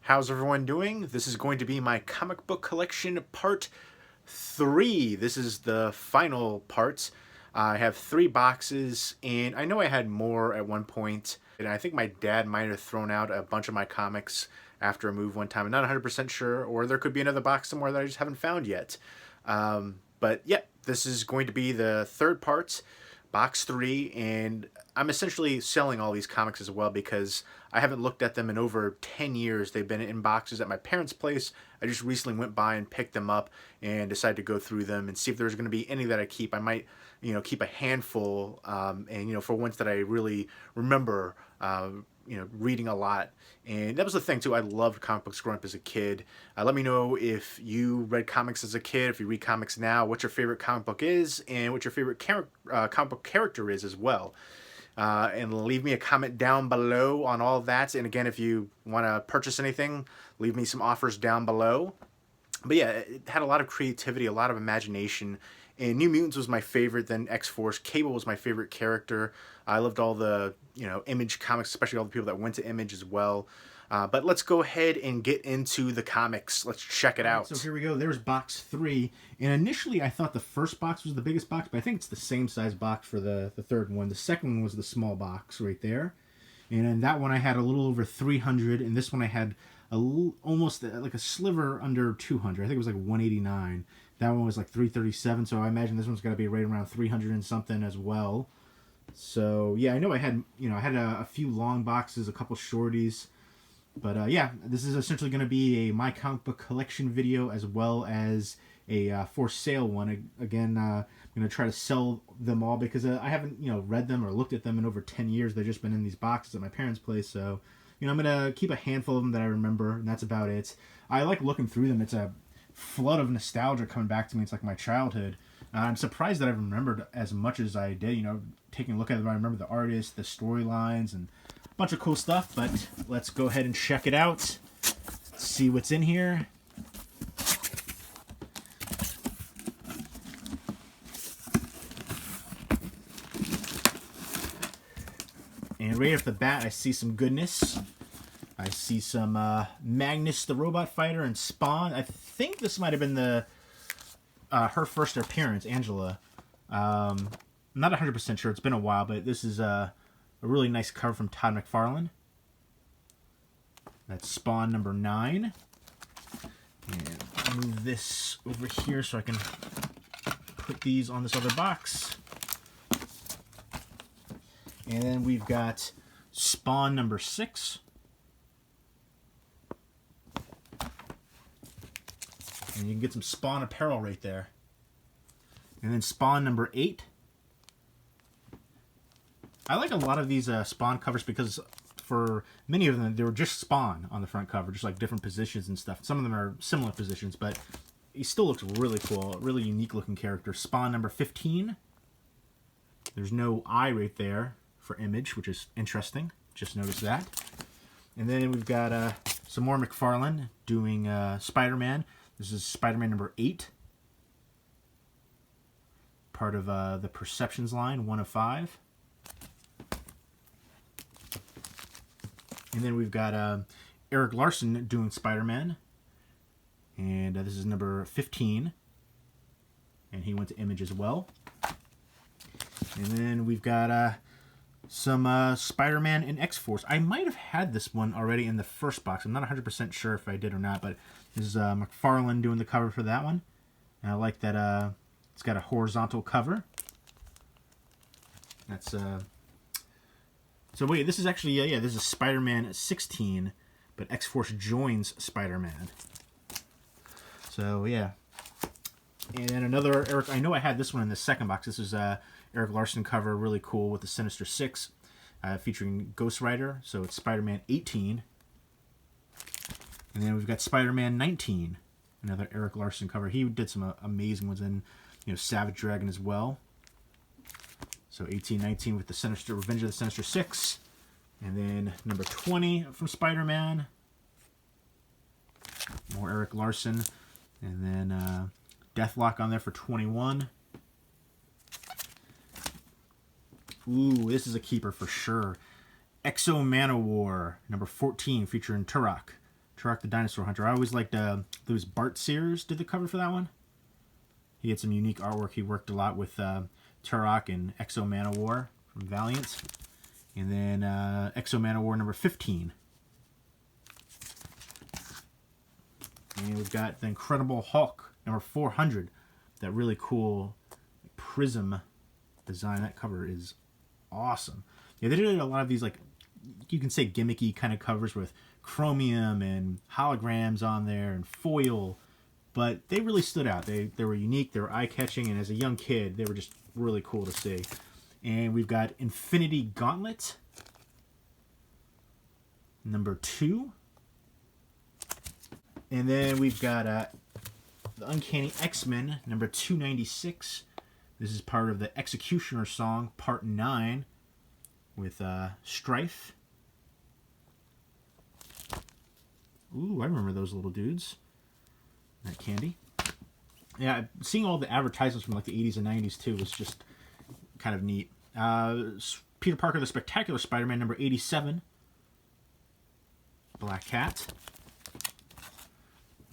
How's everyone doing? This is going to be my comic book collection part 3. This is the final part. I have 3 boxes, and I know I had more at one point, and I think my dad might have thrown out a bunch of my comics after a move one time. I'm not 100% sure, or there could be another box somewhere that I just haven't found yet. But yeah, this is going to be the third part, box 3, and I'm essentially selling all these comics as well because I haven't looked at them in over 10 years. They've been in boxes at my parents' place. I just recently went by and picked them up and decided to go through them and see if there's going to be any that I keep. I might, keep a handful, and for ones that I really remember, reading a lot. And that was the thing too. I loved comic books growing up as a kid. Let me know if you read comics as a kid, if you read comics now, what your favorite comic book is, and what your favorite comic book character is as well. And leave me a comment down below on all of that. And again, if you want to purchase anything, leave me some offers down below. But yeah, it had a lot of creativity, a lot of imagination. And New Mutants was my favorite, then X-Force. Cable was my favorite character. I loved all the, Image comics, especially all the people that went to Image as well. But let's go ahead and get into the comics. Let's check it out. So here we go. There's box 3. And initially I thought the first box was the biggest box, but I think it's the same size box for the third one. The second one was the small box right there. And in that one I had a little over 300, and this one I had almost like a sliver under 200. I think it was like 189. That one was like 337, so I imagine this one's got to be right around 300 and something as well. So yeah, I know I had a few long boxes, a couple shorties. But yeah, this is essentially going to be a my comic book collection video as well as a for sale one. Again, I'm going to try to sell them all because I haven't read them or looked at them in over 10 years. They've just been in these boxes at my parents' place. So I'm going to keep a handful of them that I remember, and that's about it. I like looking through them. It's a flood of nostalgia coming back to me. It's like my childhood. I'm surprised that I remembered as much as I did. Taking a look at them, I remember the artists, the storylines, and bunch of cool stuff, but let's go ahead and check it out. See what's in here. And right off the bat, I see some goodness. I see some Magnus the Robot Fighter and Spawn. I think this might have been her first appearance, Angela. I'm not 100% sure. It's been a while, but this is a really nice cover from Todd McFarlane. That's Spawn number 9. And move this over here so I can put these on this other box. And then we've got Spawn number 6. And you can get some Spawn apparel right there. And then Spawn number 8. I like a lot of these Spawn covers because for many of them, they were just Spawn on the front cover, just like different positions and stuff. Some of them are similar positions, but he still looks really cool. Really unique looking character. Spawn number 15. There's no eye right there for Image, which is interesting. Just noticed that. And then we've got some more McFarlane doing Spider-Man. This is Spider-Man number 8. Part of the Perceptions line, 1 of 5. And then we've got Eric Larson doing Spider-Man. And this is number 15. And he went to Image as well. And then we've got some Spider-Man and X-Force. I might have had this one already in the first box. I'm not 100% sure if I did or not. But this is McFarlane doing the cover for that one. And I like that it's got a horizontal cover. That's... So wait, this is actually, yeah, this is Spider-Man 16, but X-Force joins Spider-Man. So, yeah. And then another Eric, I know I had this one in the second box. This is Eric Larson cover, really cool, with the Sinister Six, featuring Ghost Rider. So it's Spider-Man 18. And then we've got Spider-Man 19, another Eric Larson cover. He did some amazing ones in, Savage Dragon as well. So 18, 19 with the Revenge of the Sinister Six. And then number 20 from Spider-Man. More Eric Larson. And then Deathlock on there for 21. Ooh, this is a keeper for sure. Exo Manowar, number 14, featuring Turok. Turok the Dinosaur Hunter. I always liked those Bart Sears did the cover for that one. He had some unique artwork. He worked a lot with Turok and Exo Manowar from Valiant. And then Exo Manowar number 15. And we've got the Incredible Hulk number 400. That really cool prism design. That cover is awesome. Yeah, they did a lot of these, like, you can say gimmicky kind of covers with chromium and holograms on there and foil. But they really stood out. They were unique, they were eye-catching, and as a young kid, they were just really cool to see. And we've got Infinity Gauntlet, number 2. And then we've got the Uncanny X-Men, number 296. This is part of the Executioner Song, part 9, with Strife. Ooh, I remember those little dudes. That candy. Yeah, seeing all the advertisements from like the 80s and 90s too was just kind of neat. Peter Parker, the Spectacular Spider-Man, number 87. Black Cat.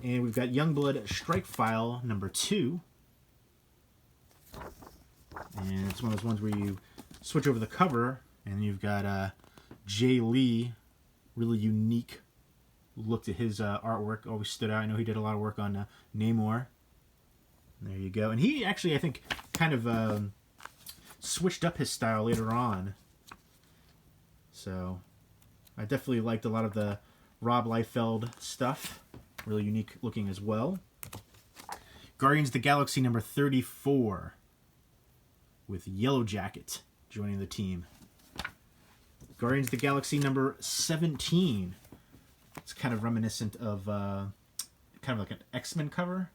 And we've got Youngblood Strike File, number 2. And it's one of those ones where you switch over the cover, and you've got Jay Lee, really unique look to his artwork. Always stood out. I know he did a lot of work on Namor. There you go. And he actually, I think, kind of switched up his style later on. So I definitely liked a lot of the Rob Liefeld stuff. Really unique looking as well. Guardians of the Galaxy number 34 with Yellow Jacket joining the team. Guardians of the Galaxy number 17. It's kind of reminiscent of kind of like an X-Men cover.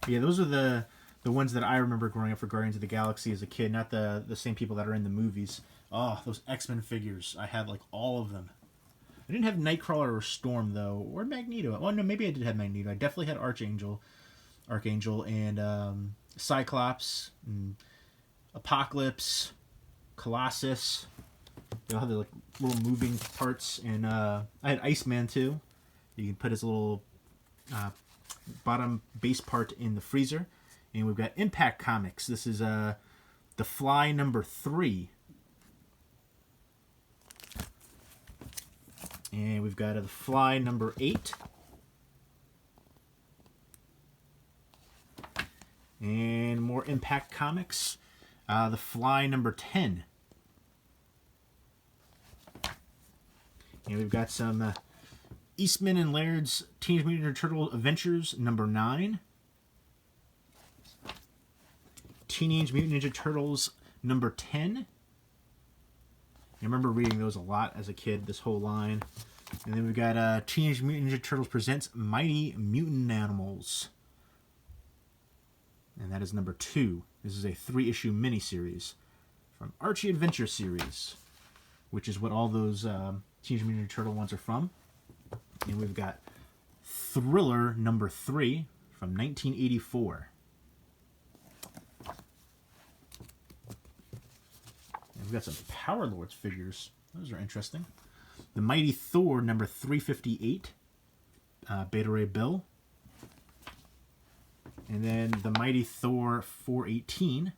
Yeah, those are the ones that I remember growing up for Guardians of the Galaxy as a kid, not the same people that are in the movies. Oh, those X-Men figures. I had like all of them. I didn't have Nightcrawler or Storm though, or Magneto. Oh no, maybe I did have Magneto. I definitely had Archangel and Cyclops, and Apocalypse, Colossus. They all have the like little moving parts, and I had Iceman too. You can put his little bottom base part in the freezer. And we've got Impact Comics. This is The Fly number 3. And we've got The Fly number 8. And more Impact Comics. The Fly number 10. And we've got some Eastman and Laird's Teenage Mutant Ninja Turtle Adventures number 9. Teenage Mutant Ninja Turtles number 10. I remember reading those a lot as a kid, this whole line. And then we've got Teenage Mutant Ninja Turtles Presents Mighty Mutant Animals. And that is number 2. This is a 3-issue miniseries from Archie Adventure Series, which is what all those Teenage Mutant Ninja Turtle ones are from. And we've got Thriller number 3 from 1984. And we've got some Power Lords figures. Those are interesting. The Mighty Thor number 358, Beta Ray Bill. And then the Mighty Thor 418.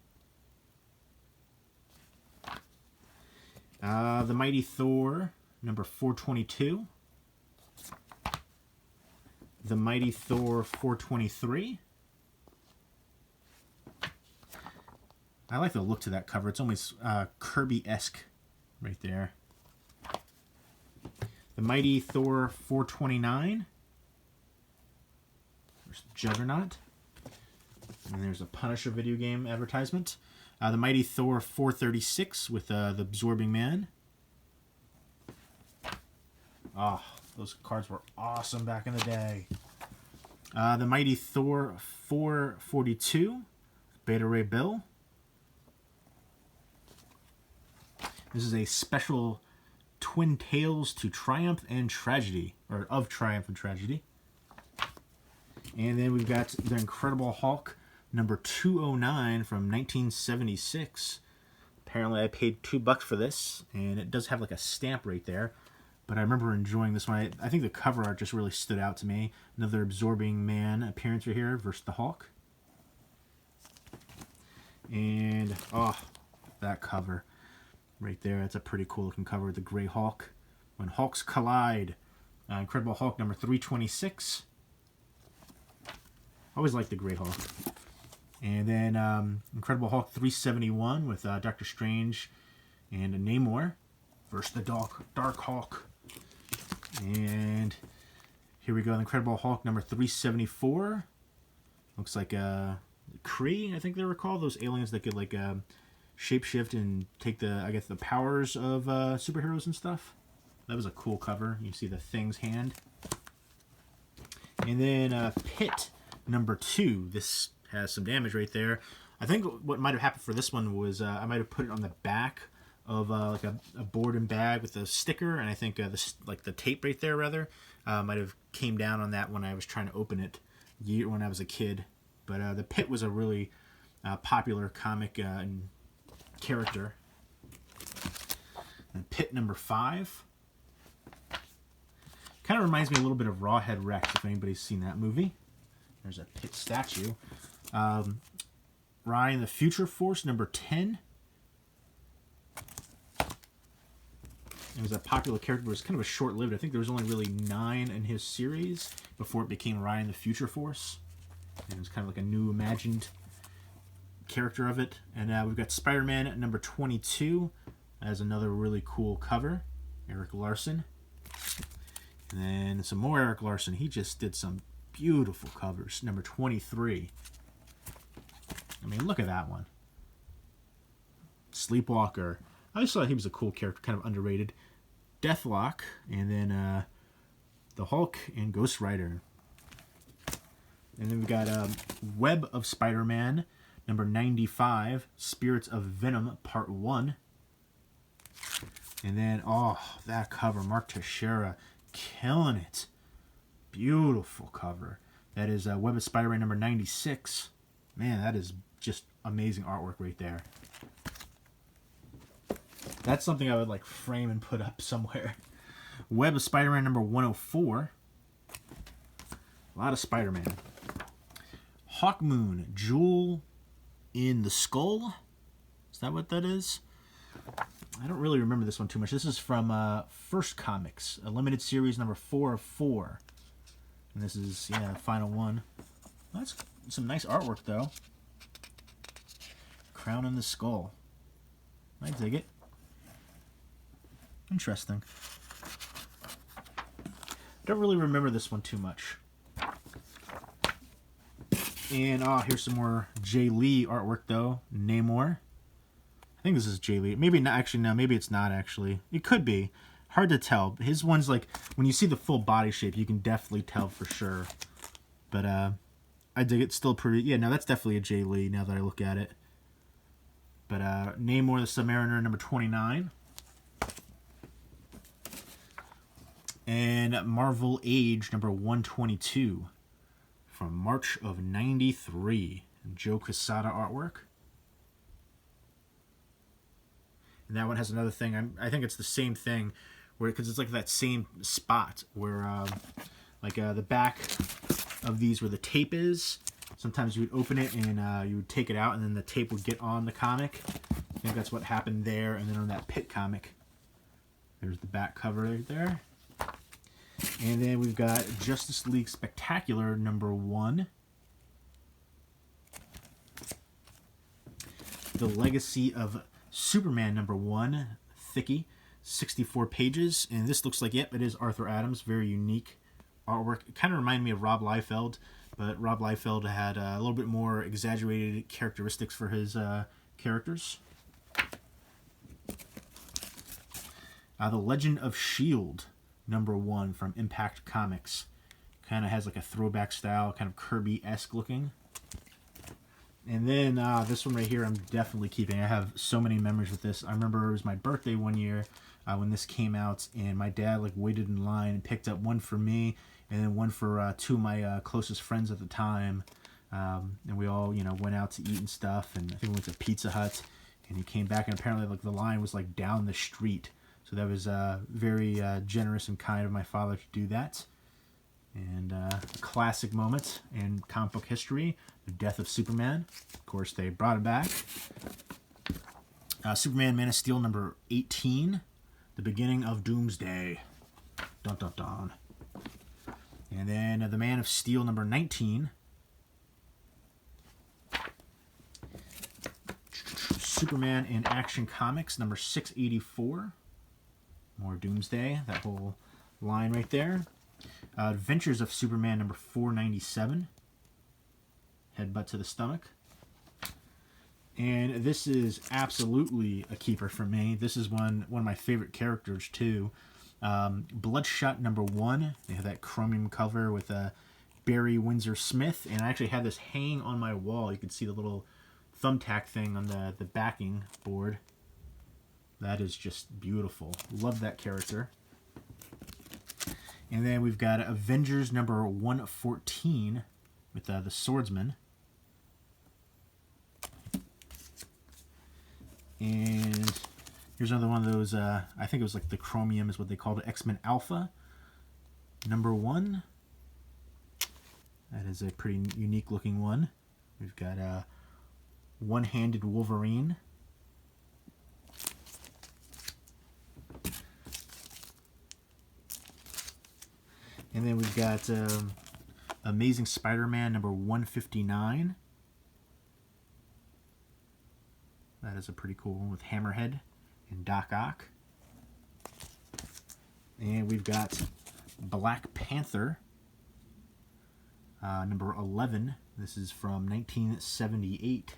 The Mighty Thor number 422. The Mighty Thor 423. I like the look to that cover. It's almost Kirby-esque right there. The Mighty Thor 429. There's Juggernaut. And there's a Punisher video game advertisement. The Mighty Thor 436 with the Absorbing Man. Oh, those cards were awesome back in the day. The Mighty Thor 442, Beta Ray Bill. This is a special Twin Tales to Triumph and Tragedy, or of Triumph and Tragedy. And then we've got the Incredible Hulk number 209 from 1976. Apparently I paid $2 for this, and it does have like a stamp right there. but I remember enjoying this one. I think the cover art just really stood out to me. Another absorbing man appearance right here versus the Hulk. And, oh, that cover right there. That's a pretty cool looking cover with the Gray Hulk. When Hulks Collide. Incredible Hulk number 326. Always liked the Gray Hulk. And then Incredible Hulk 371 with Doctor Strange and Namor versus the Dark Hulk. And here we go, Incredible Hulk number 374. Looks like Kree, I think they were called. Those aliens that could like shapeshift and take the, I guess, the powers of superheroes and stuff. That was a cool cover. You see the Thing's hand. And then Pit number 2. This has some damage right there. I think what might have happened for this one was I might have put it on the back of like a board and bag with a sticker, and I think like the tape right there rather might have came down on that when I was trying to open it when I was a kid. But the Pit was a really popular comic and character. And Pit number 5. Kind of reminds me a little bit of Rawhead Rex, if anybody's seen that movie. There's a Pit statue. Ryan the Future Force, number 10. It was a popular character, but it was kind of a short-lived. I think there was only really 9 in his series before it became Ryan the Future Force. And it was kind of like a new imagined character of it. And we've got Spider-Man at number 22 as another really cool cover. Eric Larson. And then some more Eric Larson. He just did some beautiful covers. Number 23. I mean, look at that one. Sleepwalker. I just thought he was a cool character, kind of underrated. Deathlock, and then the Hulk and Ghost Rider. And then we got Web of Spider-Man, number 95, Spirits of Venom, Part 1. And then, oh, that cover, Mark Teixeira, killing it. Beautiful cover. That is Web of Spider-Man number 96. Man, that is just amazing artwork right there. That's something I would like frame and put up somewhere. Web of Spider-Man number 104. A lot of Spider-Man. Hawkmoon, Jewel in the Skull. Is that what that is? I don't really remember this one too much. This is from First Comics, a limited series number 4 of 4. And this is, yeah, the final one. That's some nice artwork, though. Crown in the Skull. I dig it. Interesting. I don't really remember this one too much. And, here's some more Jay Lee artwork, though. Namor. I think this is Jay Lee. Maybe not, actually, no, maybe it's not, actually. It could be. Hard to tell. His one's like, when you see the full body shape, you can definitely tell for sure. But, I dig it. Still pretty, yeah, no, that's definitely a Jay Lee, now that I look at it. But, Namor the Submariner, number 29. And Marvel Age, number 122. From March of 93. Joe Quesada artwork. And that one has another thing. I think it's the same thing, where because it's like that same spot where, the back of these where the tape is. Sometimes you would open it and you would take it out, and then the tape would get on the comic. I think that's what happened there. And then on that Pit comic, there's the back cover right there. And then we've got Justice League Spectacular number 1. The Legacy of Superman number 1, Thickie, 64 pages. And this looks like, yep, it is Arthur Adams. Very unique artwork. It kind of reminded me of Rob Liefeld, but Rob Liefeld had a little bit more exaggerated characteristics for his characters. The Legend of S.H.I.E.L.D. number 1 from Impact Comics. Kind of has like a throwback style, kind of Kirby-esque looking. And then this one right here I'm definitely keeping. I have so many memories with this. I remember it was my birthday one year when this came out, and my dad like waited in line and picked up one for me and then one for 2 of my closest friends at the time. And we all, went out to eat and stuff, and I think we went to Pizza Hut, and he came back, and apparently like the line was like down the street. So So that was very generous and kind of my father to do that. And a classic moment in comic book history, the death of Superman. Of course, they brought him back. Superman Man of Steel number 18, the beginning of Doomsday. Dun dun dun. And then the Man of Steel number 19. Superman in Action Comics number 684. More Doomsday, that whole line right there. Adventures of Superman number 497. Headbutt to the stomach. And this is absolutely a keeper for me. This is one of my favorite characters too. Bloodshot number 1. They have that chromium cover with Barry Windsor Smith, and I actually had this hanging on my wall. You can see the little thumbtack thing on the backing board. That is just beautiful. Love that character. And then we've got Avengers number 114 with the Swordsman. And here's another one of those, I think it was like the Chromium is what they called it, X-Men Alpha number 1. That is a pretty unique looking one. We've got One-Handed Wolverine. And then we've got Amazing Spider-Man number 159. That is a pretty cool one with Hammerhead and Doc Ock. And we've got Black Panther number 11. This is from 1978.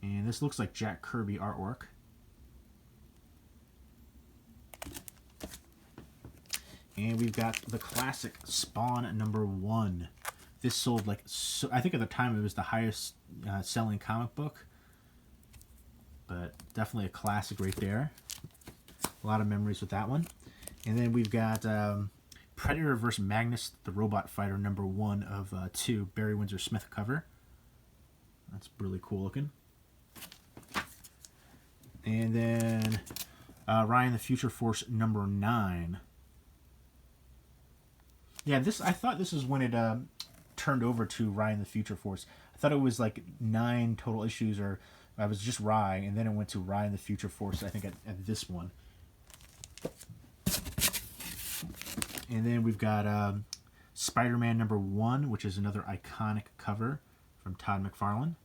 And this looks like Jack Kirby artwork. And we've got the classic Spawn number 1. This sold like, so, I think at the time it was the highest selling comic book. But definitely a classic right there. A lot of memories with that one. And then we've got Predator vs. Magnus, the Robot Fighter number 1 of 2. Barry Windsor Smith cover. That's really cool looking. And then Ryan the Future Force number 9. Yeah, I thought this is when it turned over to Ryan the Future Force. I thought it was like 9 total issues, or I was just Rye, and then it went to Ryan the Future Force, I think, at this one. And then we've got Spider-Man number 1, which is another iconic cover from Todd McFarlane.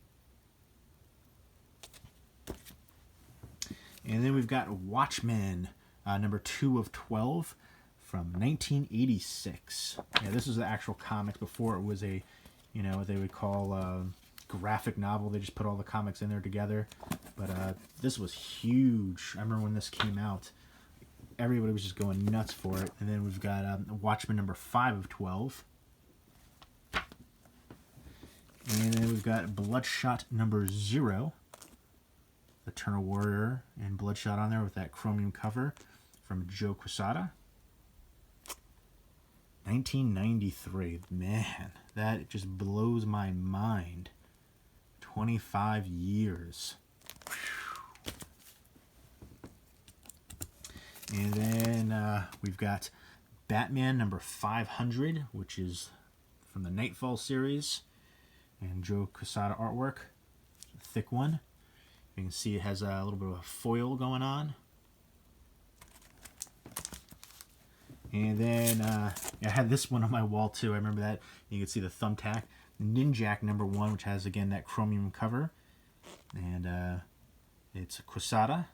And then we've got Watchmen number 2 of 12. From 1986. Yeah, this was the actual comics before it was a, what they would call graphic novel. They just put all the comics in there together. But this was huge. I remember when this came out, everybody was just going nuts for it. And then we've got Watchmen number 5 of 12. And then we've got Bloodshot number 0. Eternal Warrior and Bloodshot on there with that chromium cover from Joe Quesada. 1993. Man, that just blows my mind. 25 years. And then we've got Batman number 500, which is from the Nightfall series. And Joe Quesada artwork. A thick one. You can see it has a little bit of a foil going on. And then I had this one on my wall too. I remember that. You can see the thumbtack. Ninjak number 1, which has, again, that chromium cover. And it's Quesada.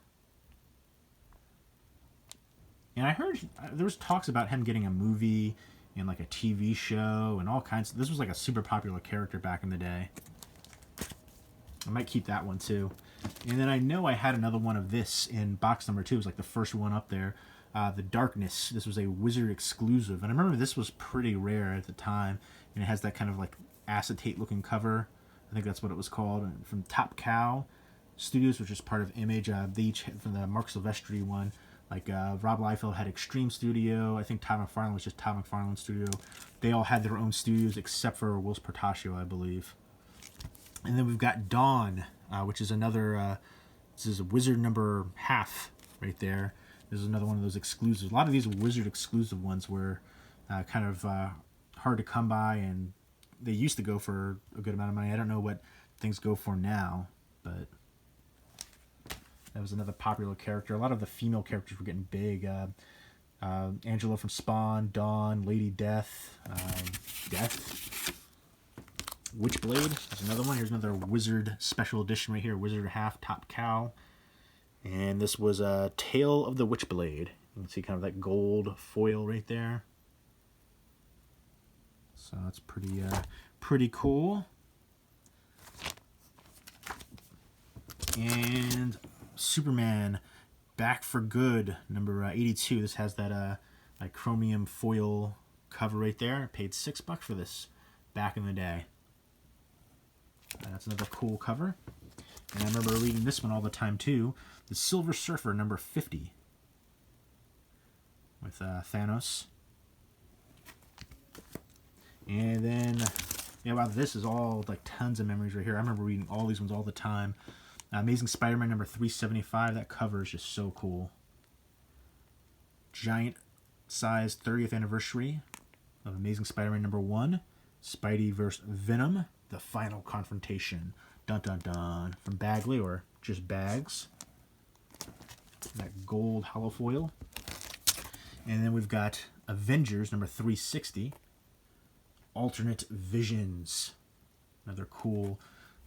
And I heard there was talks about him getting a movie and like a TV show and all kinds. This was like a super popular character back in the day. I might keep that one too. And then I know I had another one of this in box number 2. It was like the first one up there. The Darkness. This was a Wizard exclusive. And I remember this was pretty rare at the time. And it has that kind of like acetate looking cover. I think that's what it was called. And from Top Cow Studios, which is part of Image. They each, from the Mark Silvestri one, like Rob Liefeld had Extreme Studio. I think Todd McFarlane was just Todd McFarlane Studio. They all had their own studios except for Whilce Portacio, I believe. And then we've got Dawn, which is another, this is a Wizard number half right there. This is another one of those exclusives. A lot of these Wizard exclusive ones were kind of hard to come by, and they used to go for a good amount of money. I don't know what things go for now, but that was another popular character. A lot of the female characters were getting big. Angela from Spawn, Dawn, Lady Death, Death, Witchblade is another one. Here's another Wizard special edition right here. Wizard half top cow. And this was a Tale of the Witchblade. You can see kind of that gold foil right there. So that's pretty cool. And Superman Back for Good, number 82. This has that like chromium foil cover right there. I paid $6 for this back in the day. That's another cool cover. And I remember reading this one all the time too. The Silver Surfer, number 50. With Thanos. And then, yeah, wow, this is all like tons of memories right here. I remember reading all these ones all the time. Amazing Spider-Man number 375. That cover is just so cool. Giant size 30th anniversary of Amazing Spider-Man number 1. Spidey vs. Venom. The Final Confrontation. Dun dun dun. From Bagley, or just Bags. That gold holofoil. And then we've got Avengers number 360. Alternate Visions. Another cool,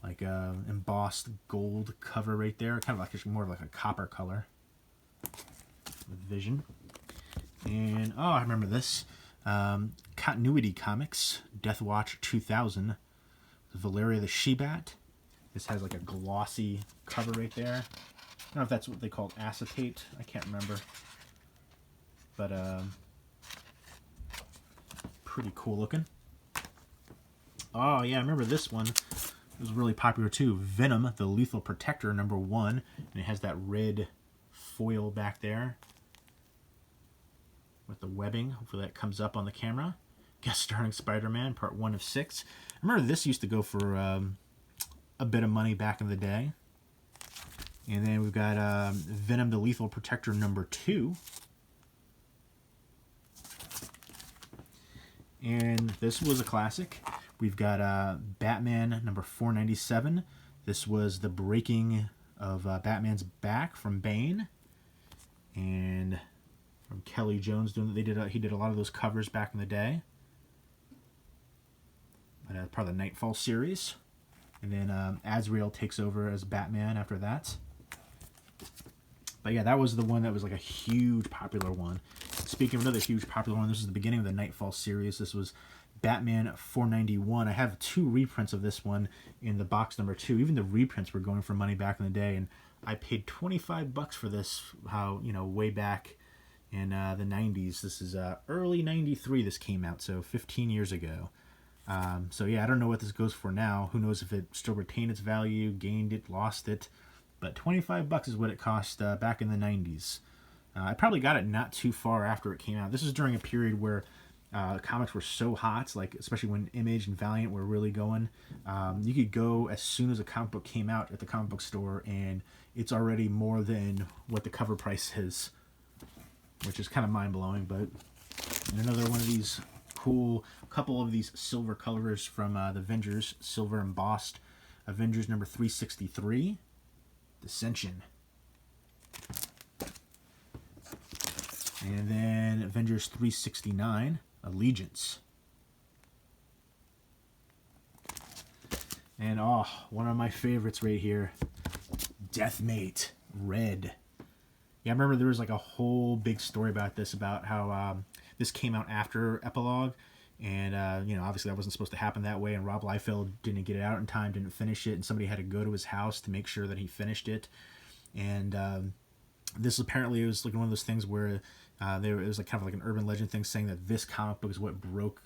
like embossed gold cover right there. Kind of like it's more like a copper color. Vision. And oh, I remember this. Continuity Comics, Death Watch 2000. Valeria the She-Bat. This has like a glossy cover right there. I don't know if that's what they call acetate. I can't remember. But pretty cool looking. Oh yeah, I remember this one. It was really popular too. Venom, the Lethal Protector, number 1. And it has that red foil back there with the webbing. Hopefully that comes up on the camera. Guest starring Spider-Man, part 1 of 6. I remember this used to go for a bit of money back in the day. And then we've got Venom, the Lethal Protector, number 2. And this was a classic. We've got Batman number 497. This was the breaking of Batman's back from Bane. And from Kelly Jones doing he did a lot of those covers back in the day. Part of the Nightfall series. And then Azrael takes over as Batman after that. But yeah, that was the one that was like a huge popular one. Speaking of another huge popular one, this is the beginning of the Nightfall series. This was Batman 491. I have 2 reprints of this one in the box number 2. Even the reprints were going for money back in the day, and I paid $25 for this. Way back in the 90s. This is early 93. This came out, so 15 years ago. So yeah, I don't know what this goes for now. Who knows if it still retained its value, gained it, lost it. But $25 is what it cost back in the 90s. I probably got it not too far after it came out. This is during a period where comics were so hot, like especially when Image and Valiant were really going. You could go as soon as a comic book came out at the comic book store, and it's already more than what the cover price is, which is kind of mind-blowing. But another one of these cool, couple of these silver colors from the Avengers, silver embossed. Avengers number 363. Dissension. And then Avengers 369, Allegiance. And one of my favorites right here, Deathmate, Red. Yeah, I remember there was like a whole big story about this, about how this came out after Epilogue. And, obviously that wasn't supposed to happen that way. And Rob Liefeld didn't get it out in time, didn't finish it. And somebody had to go to his house to make sure that he finished it. And this apparently was like one of those things where it was like kind of like an urban legend thing saying that this comic book is what broke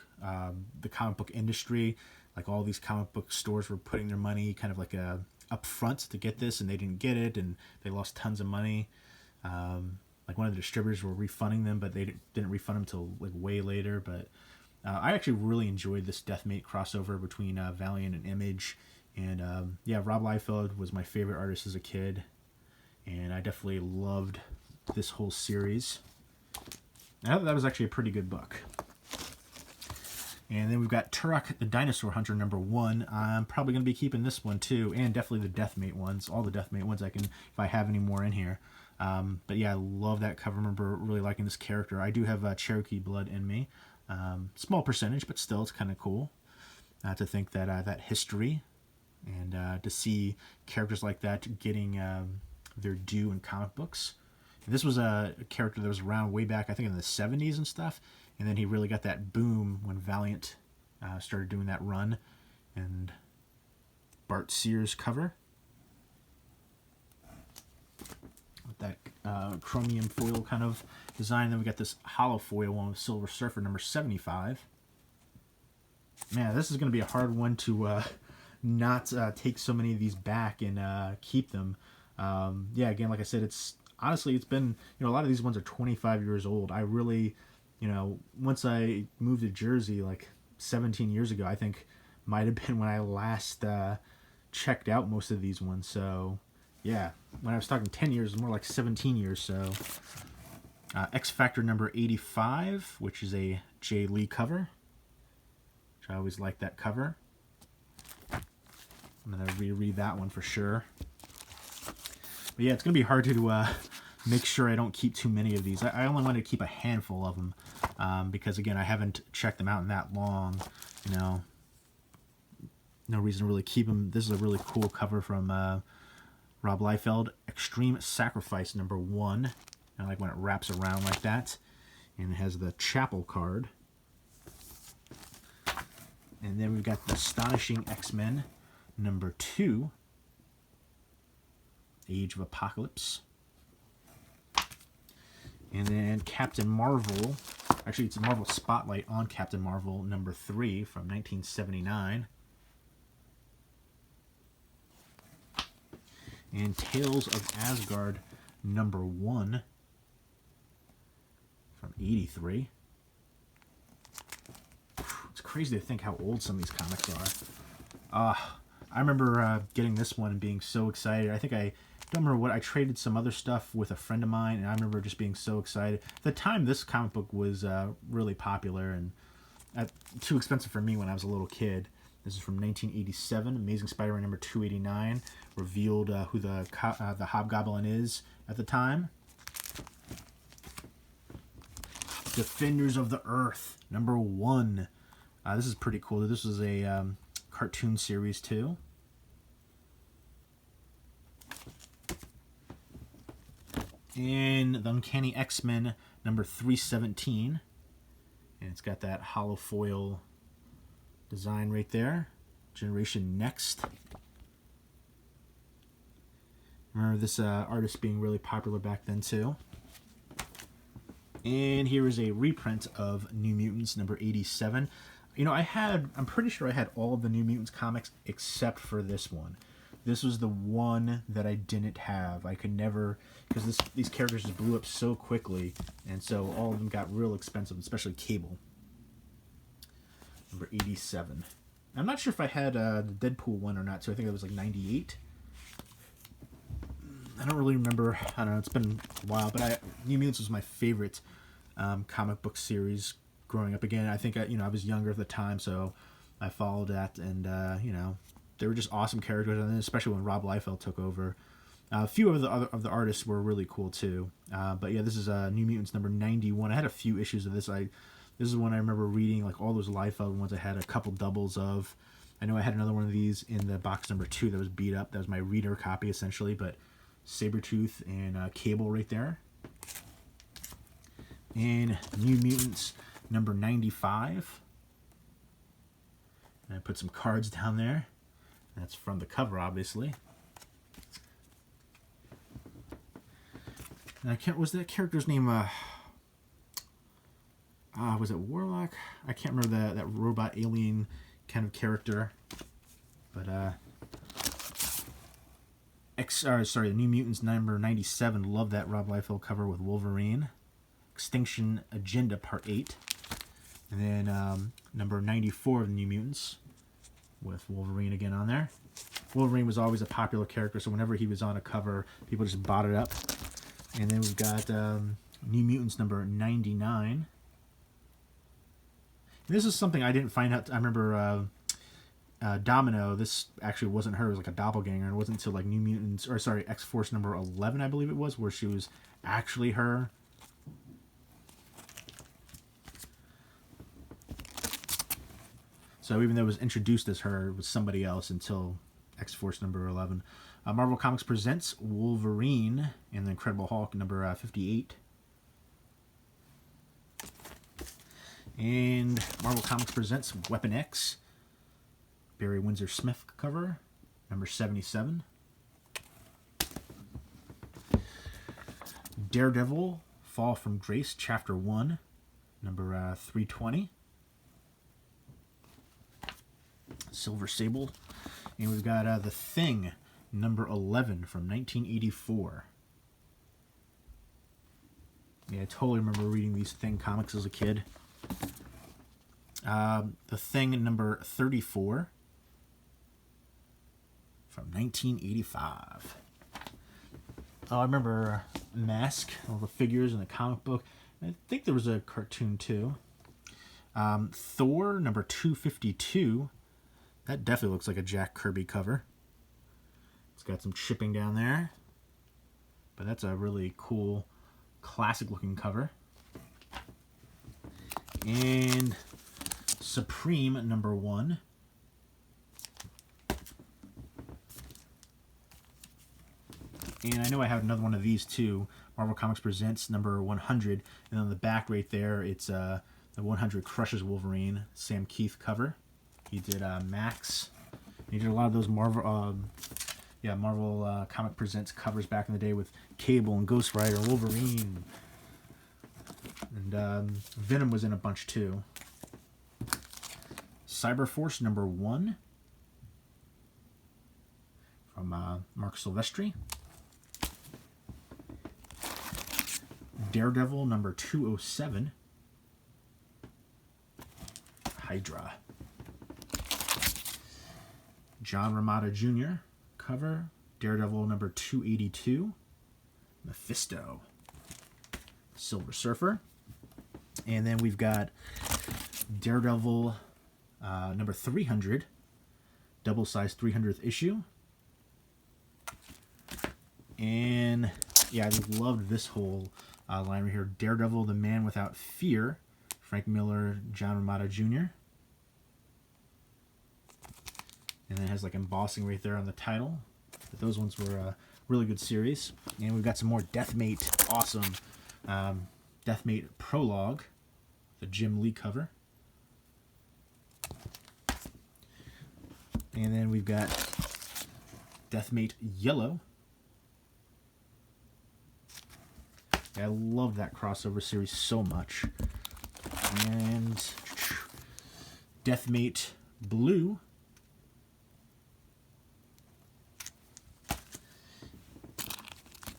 the comic book industry. Like all these comic book stores were putting their money kind of like up front to get this, and they didn't get it, and they lost tons of money. Like one of the distributors were refunding them, but they didn't refund them until like way later. But I actually really enjoyed this Deathmate crossover between Valiant and Image. And Rob Liefeld was my favorite artist as a kid. And I definitely loved this whole series. I thought that was actually a pretty good book. And then we've got Turok the Dinosaur Hunter #1. I'm probably going to be keeping this one too, and definitely the Deathmate ones. All the Deathmate ones I can, if I have any more in here. But yeah, I love that cover. I remember really liking this character. I do have Cherokee blood in me. Small percentage, but still, it's kind of cool to think that that history and to see characters like that getting their due in comic books. And this was a character that was around way back, I think, in the 70s and stuff. And then he really got that boom when Valiant started doing that run. And Bart Sears cover. With that chromium foil kind of design. Then we got this holo-foil one with Silver Surfer #75. Man, this is going to be a hard one to not take so many of these back and keep them. Yeah, again, like I said, it's honestly, it's been, a lot of these ones are 25 years old. I really, once I moved to Jersey like 17 years ago, I think might have been when I last checked out most of these ones. So yeah, when I was talking 10 years, it was more like 17 years. So X Factor #85, which is a Jay Lee cover, which I always like that cover. I'm going to reread that one for sure. But yeah, it's going to be hard to make sure I don't keep too many of these. I only want to keep a handful of them because, again, I haven't checked them out in that long. No reason to really keep them. This is a really cool cover from Rob Liefeld, Extreme Sacrifice #1. I like when it wraps around like that. And it has the Chapel card. And then we've got the Astonishing X-Men #2. Age of Apocalypse. And then Captain Marvel. Actually, it's a Marvel Spotlight on Captain Marvel #3 from 1979. And Tales of Asgard #1 from 83. It's crazy to think how old some of these comics are. I remember getting this one and being so excited. I think I don't remember what, I traded some other stuff with a friend of mine, and I remember just being so excited. At the time, this comic book was really popular and too expensive for me when I was a little kid. This is from 1987. Amazing Spider-Man #289 revealed who the Hobgoblin is at the time. Defenders of the Earth #1. This is pretty cool. This was a cartoon series too. And the Uncanny X-Men #317. And it's got that holo-foil design right there. Generation Next. Remember this artist being really popular back then too. And here is a reprint of New Mutants #87. I'm pretty sure I had all of the New Mutants comics except for this one. This was the one that I didn't have. I could never, because these characters just blew up so quickly, and so all of them got real expensive, especially Cable. #87. I'm not sure if I had the Deadpool one or not, so I think that was like 98. I don't really remember. I don't know. It's been a while, but New Mutants was my favorite comic book series growing up. Again, I think I was younger at the time, so I followed that, and they were just awesome characters, and then especially when Rob Liefeld took over. A few of the artists were really cool too. But yeah, this is New Mutants #91. I had a few issues of this. This is one I remember reading, like all those Liefeld ones. I had a couple doubles of. I know I had another one of these in the box #2 that was beat up. That was my reader copy essentially, but Sabretooth and Cable right there. And New Mutants #95. And I put some cards down there. That's from the cover, obviously. And was that character's name? Was it Warlock? I can't remember that robot alien kind of character. But the New Mutants #97. Love that Rob Liefeld cover with Wolverine. Extinction Agenda Part 8. And then #94 of the New Mutants with Wolverine again on there. Wolverine was always a popular character, so whenever he was on a cover, people just bought it up. And then we've got New Mutants number 99. And this is something I didn't find out. I remember Domino, this actually wasn't her. It was like a doppelganger. It wasn't until like New Mutants, or sorry, X-Force number 11, I believe it was, where she was actually her. So even though it was introduced as her, it was somebody else until X-Force number 11. Marvel Comics presents Wolverine and the Incredible Hulk number 58. And Marvel Comics presents Weapon X, Barry Windsor Smith cover, number 77. Daredevil, Fall from Grace, Chapter 1, number 320. Silver Sable. And we've got The Thing, number 11 from 1984. Yeah, I totally remember reading these Thing comics as a kid. The Thing, number 34 from 1985. Oh, I remember Mask, all the figures in the comic book. I think there was a cartoon too. Thor, number 252. That definitely looks like a Jack Kirby cover. It's got some chipping down there. But that's a really cool, classic-looking cover. And Supreme, number 1. And I know I have another one of these too. Marvel Comics Presents number 100. And on the back right there, it's the 100 Crushes Wolverine, Sam Keith cover. He did Max. He did a lot of those Marvel Comic Presents covers back in the day with Cable and Ghost Rider, Wolverine. And Venom was in a bunch too. Cyberforce number 1 from Mark Silvestri. Daredevil number 207. Hydra. John Romita Jr. cover. Daredevil number 282. Mephisto. Silver Surfer. And then we've got Daredevil number 300. Double-sized 300th issue. And yeah, I loved this whole line right here. Daredevil, the Man Without Fear. Frank Miller, John Romita Jr. And then it has like embossing right there on the title. But those ones were a really good series. And we've got some more Deathmate, awesome Deathmate Prologue, the Jim Lee cover. And then we've got Deathmate Yellow. I love that crossover series so much. And Deathmate Blue.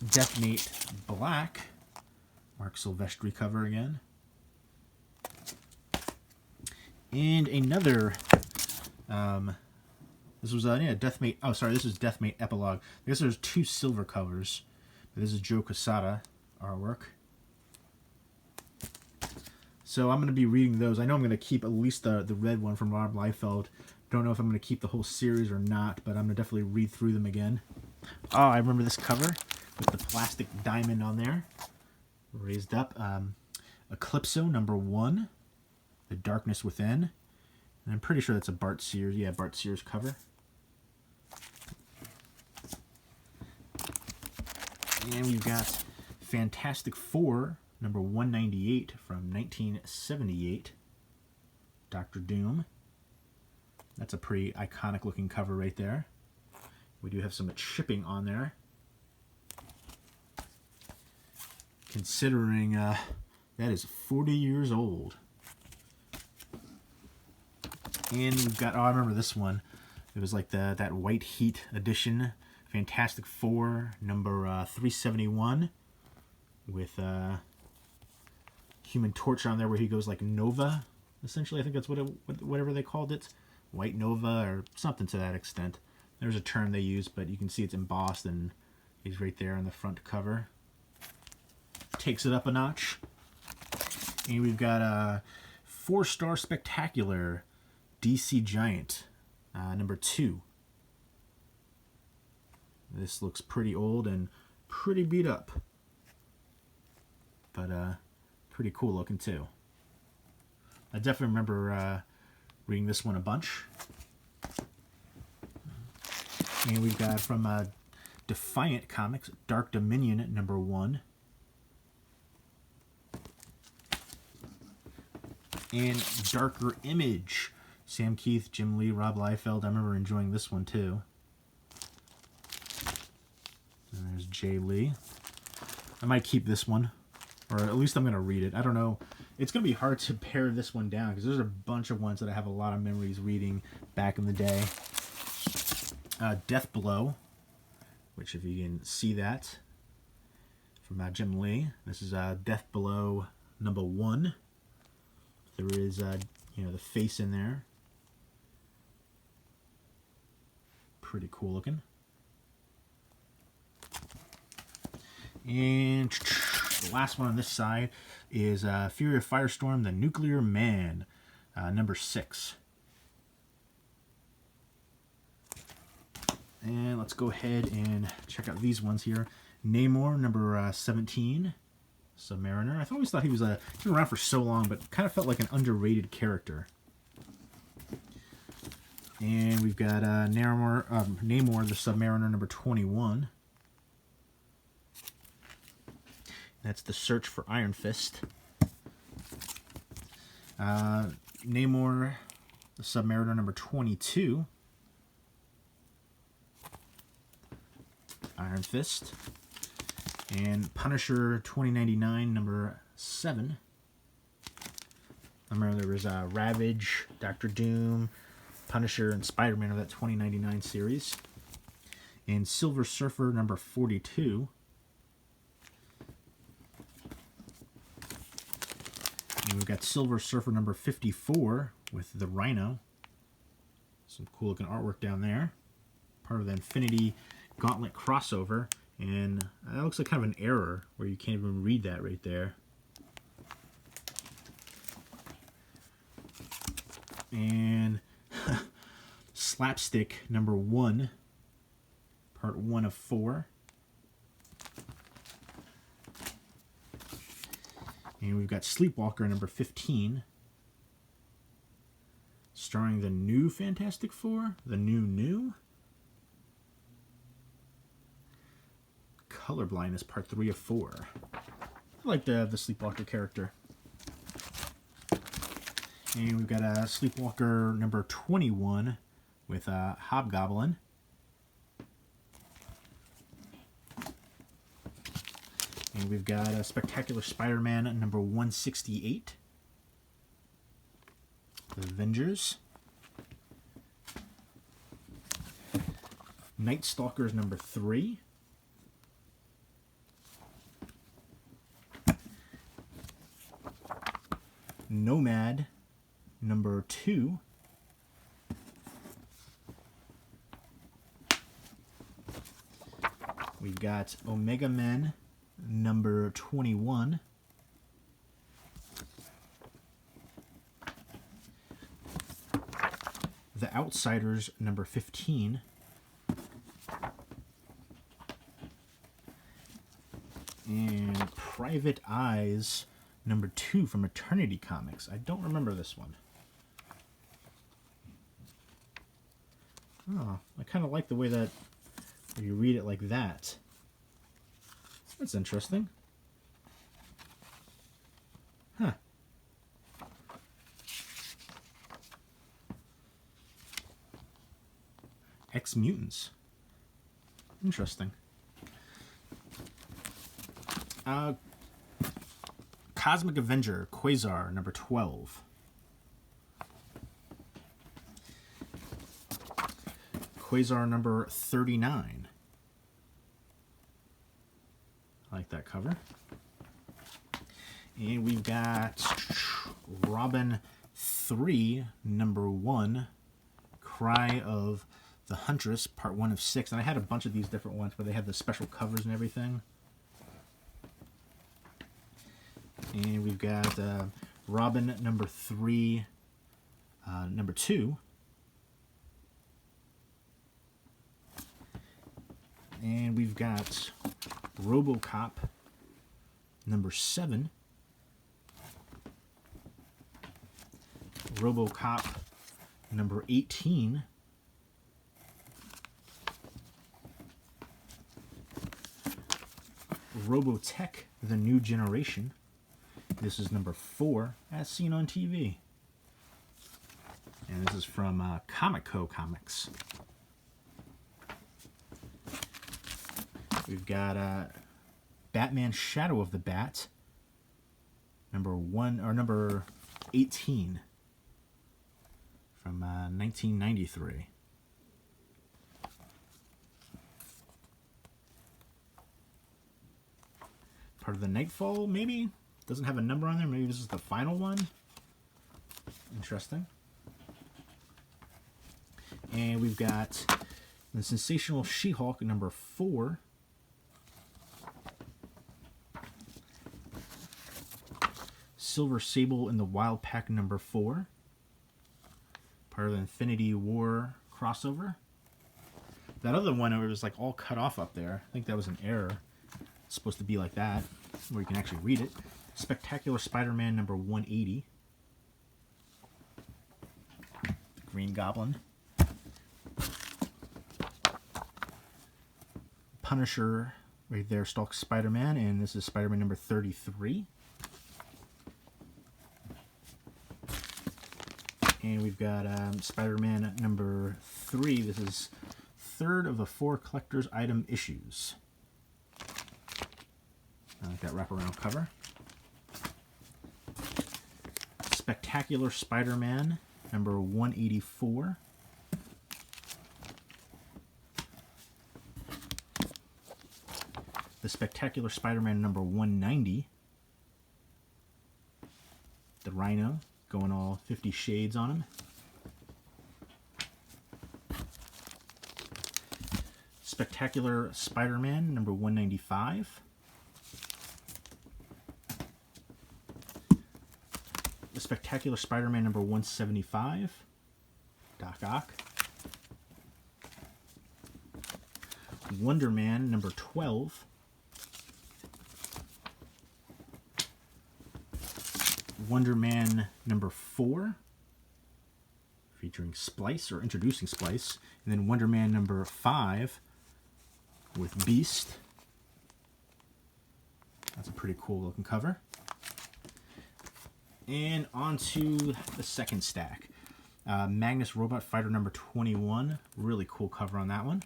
Deathmate Black. Mark Silvestri cover again. And another this was Deathmate. Oh, sorry, this is Deathmate Epilogue. I guess there's 2 silver covers. This is Joe Quesada artwork. So I'm going to be reading those. I know I'm going to keep at least the red one from Rob Liefeld. Don't know if I'm going to keep the whole series or not, but I'm going to definitely read through them again. Oh, I remember this cover with the plastic diamond on there. Raised up. Eclipso number 1. The Darkness Within. And I'm pretty sure that's a Bart Sears. Yeah, Bart Sears cover. And we've got Fantastic Four, number 198 from 1978. Dr. Doom. That's a pretty iconic looking cover right there. We do have some chipping on there. Considering that is 40 years old. And we've got, oh, I remember this one. It was like that White Heat edition. Fantastic Four, number 371. With Human Torch on there where he goes like Nova, essentially. I think that's whatever they called it. White Nova or something to that extent. There's a term they use, but you can see it's embossed and he's right there on the front cover. takes it up a notch. And we've got a 4-star spectacular DC Giant, number 2. This looks pretty old and pretty beat up, but pretty cool looking too. I definitely remember reading this one a bunch. And we've got from Defiant Comics, Dark Dominion number 1. And Darker Image, Sam Keith, Jim Lee, Rob Liefeld. I remember enjoying this one too. And there's Jay Lee. I might keep this one, or at least I'm going to read it. I don't know. It's going to be hard to pare this one down because there's a bunch of ones that I have a lot of memories reading back in the day. Death Blow, which if you can see that, from Jim Lee. This is Death Blow number 1. There is, you know, the face in there. Pretty cool looking. And the last one on this side is Fury of Firestorm, the Nuclear Man, number 6. And let's go ahead and check out these ones here. Namor, number 17, Submariner. I've always thought he was he's been around for so long, but kind of felt like an underrated character. And we've got Namor, the Submariner, number 21. That's the Search for Iron Fist. Namor, the Submariner, number 22. Iron Fist. And Punisher 2099, number 7. I remember there was Ravage, Doctor Doom, Punisher, and Spider-Man of that 2099 series. And Silver Surfer, number 42. And we've got Silver Surfer number 54 with the Rhino. Some cool looking artwork down there. Part of the Infinity Gauntlet crossover. And that looks like kind of an error where you can't even read that right there. And Slapstick number 1. Part 1 of 4. And we've got Sleepwalker number 15, starring the new Fantastic Four, the new. Colorblindness, part 3 of 4. I like the Sleepwalker character. And we've got Sleepwalker number 21 with Hobgoblin. And we've got Spectacular Spider-Man number 168. The Avengers. Night Stalkers number 3. Nomad number 2. We've got Omega Men number 21. The Outsiders number 15. And Private Eyes number 2 from Eternity Comics. I don't remember this one. Oh, I kind of like the way that you read it like that. That's interesting. Huh. Ex-Mutants. Interesting. Cosmic Avenger, Quasar, number 12. Quasar number 39. I like that cover. And we've got Robin 3, number 1, Cry of the Huntress, part 1 of 6. And I had a bunch of these different ones where they had the special covers and everything. And we've got Robin number 3, number 2. And we've got RoboCop number 7. RoboCop number 18. Robotech, The New Generation. This is number 4, as seen on TV. And this is from Comico Comics. We've got Batman Shadow of the Bat, number 18, from 1993. Part of the Nightfall, maybe? Doesn't have a number on there. Maybe this is the final one. Interesting. And we've got the Sensational She-Hulk, number 4. Silver Sable in the Wild Pack, number 4. Part of the Infinity War crossover. That other one, it was like all cut off up there. I think that was an error. It's supposed to be like that, where you can actually read it. Spectacular Spider-Man number 180. Green Goblin. Punisher right there stalks Spider-Man, and this is Spider-Man number 33. And we've got Spider-Man number 3. This is 3rd of the 4 collector's item issues. I like that wraparound cover. Spectacular Spider-Man number 184. The Spectacular Spider-Man number 190. The Rhino, going all 50 shades on him. Spectacular Spider-Man number 195. The Spectacular Spider-Man number 175. Doc Ock. Wonder Man number 12. Wonder Man number 4, featuring Splice, or introducing Splice. And then Wonder Man number 5 with Beast. That's a pretty cool looking cover. And on to the second stack. Magnus Robot Fighter number 21. Really cool cover on that one.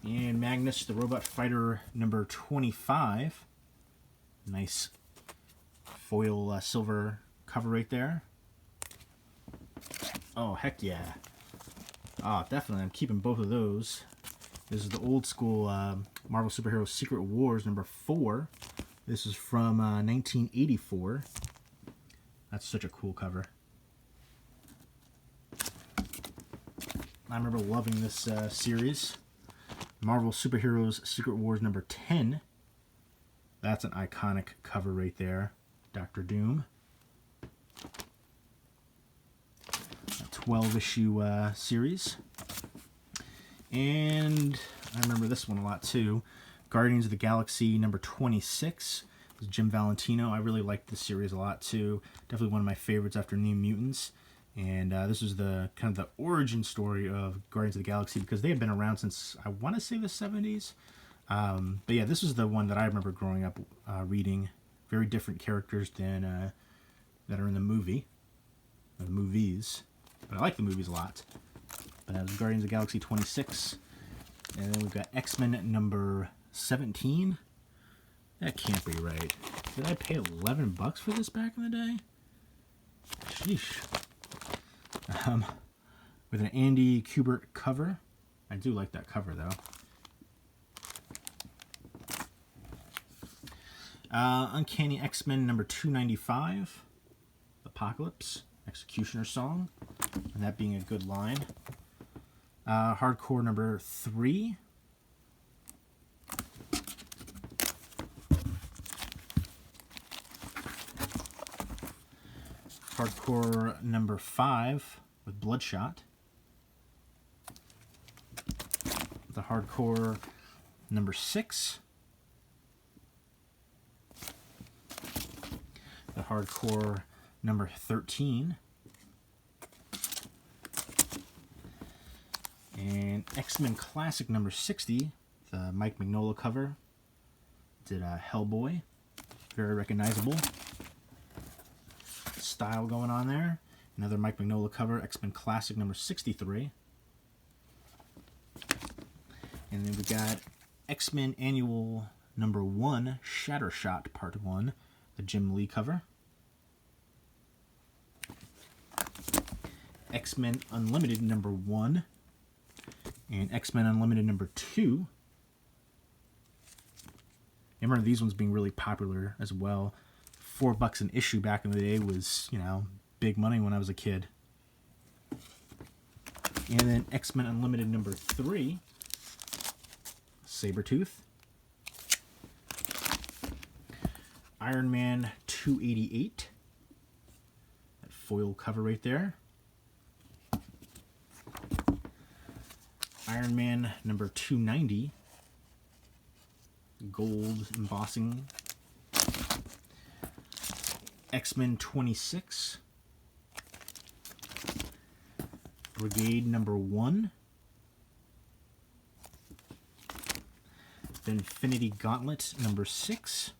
And Magnus the Robot Fighter number 25. Nice foil silver cover right there. Oh, heck yeah. Oh, definitely. I'm keeping both of those. This is the old school Marvel Superheroes Secret Wars number 4. This is from 1984. That's such a cool cover. I remember loving this series. Marvel Superheroes Secret Wars number 10. That's an iconic cover right there. Dr. Doom. A 12-issue series. And I remember this one a lot too. Guardians of the Galaxy number 26. This is Jim Valentino. I really liked this series a lot too. Definitely one of my favorites after New Mutants. And this is the kind of the origin story of Guardians of the Galaxy, because they have been around since, I want to say, the 70s. But yeah, this is the one that I remember growing up reading. Very different characters than that are in the movie, or the movies. But I like the movies a lot. But that was Guardians of the Galaxy 26. And then we've got X-Men number 17. That can't be right. Did I pay $11 for this back in the day? Sheesh. With an Andy Kubert cover. I do like that cover though. Uncanny X-Men number 295. Apocalypse. Executioner Song. And that being a good line. Hardcore number 3. Hardcore number 5 with Bloodshot. The Hardcore number 6. The Hardcore number 13. And X-Men Classic number 60, the Mike Mignola cover. Did Hellboy. Very recognizable style going on there. Another Mike Mignola cover, X-Men Classic number 63. And then we got X-Men Annual number 1, Shattershot Part 1, the Jim Lee cover. X-Men Unlimited number 1 and X-Men Unlimited number 2. I remember these ones being really popular as well. $4 an issue back in the day was, you know, big money when I was a kid. And then X-Men Unlimited number 3, Sabretooth. Iron Man 288, that foil cover right there. Iron Man number 290, gold embossing. X-Men 26, Brigade number 1, the Infinity Gauntlet number 6,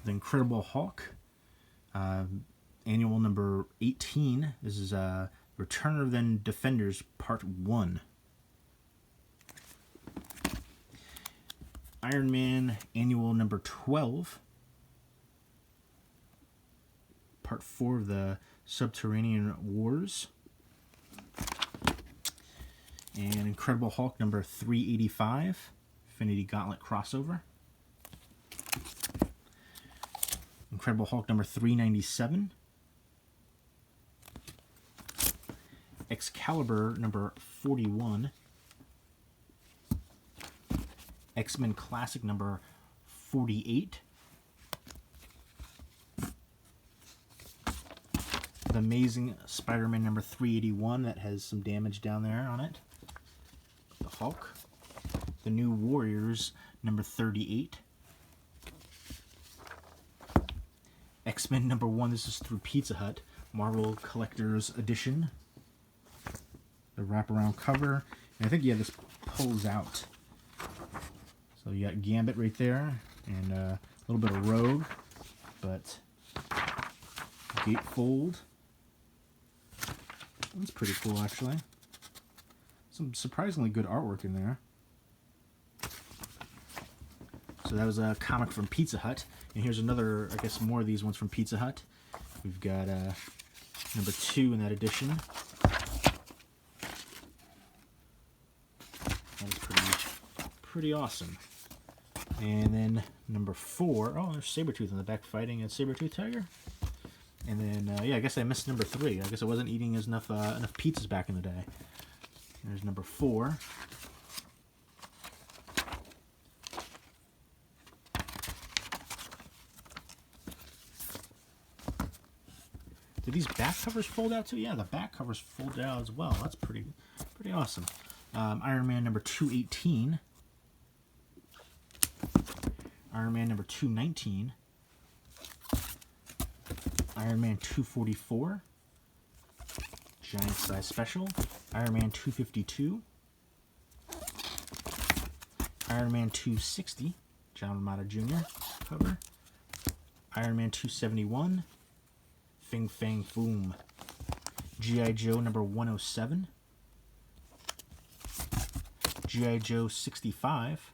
the Incredible Hulk, annual number 18. This is Return of the Defenders Part 1. Iron Man annual number 12. Part 4 of the Subterranean Wars. And Incredible Hulk number 385. Infinity Gauntlet crossover. Incredible Hulk number 397. Excalibur number 41. X-Men Classic number 48. The Amazing Spider-Man number 381 that has some damage down there on it. The Hulk. The New Warriors number 38. X-Men number 1, this is through Pizza Hut. Marvel Collector's Edition. The wraparound cover. And I think, yeah, this pulls out. So you got Gambit right there, and a little bit of Rogue, but gatefold. That's pretty cool, actually. Some surprisingly good artwork in there. So that was a comic from Pizza Hut, and here's another, I guess, more of these ones from Pizza Hut. We've got number 2 in that edition. That is pretty awesome. And then number 4, oh, there's Sabretooth in the back fighting a Sabretooth Tiger. And then, yeah, I guess I missed number 3. I guess I wasn't eating enough pizzas back in the day. There's number 4. Did these back covers fold out too? Yeah, the back covers fold out as well. That's pretty awesome. Iron Man number 218. Iron Man number 219. Iron Man 244. Giant size special. Iron Man 252. Iron Man 260. John Romita Jr. cover. Iron Man 271. Fing Fang Foom. G.I. Joe number 107. G.I. Joe 65.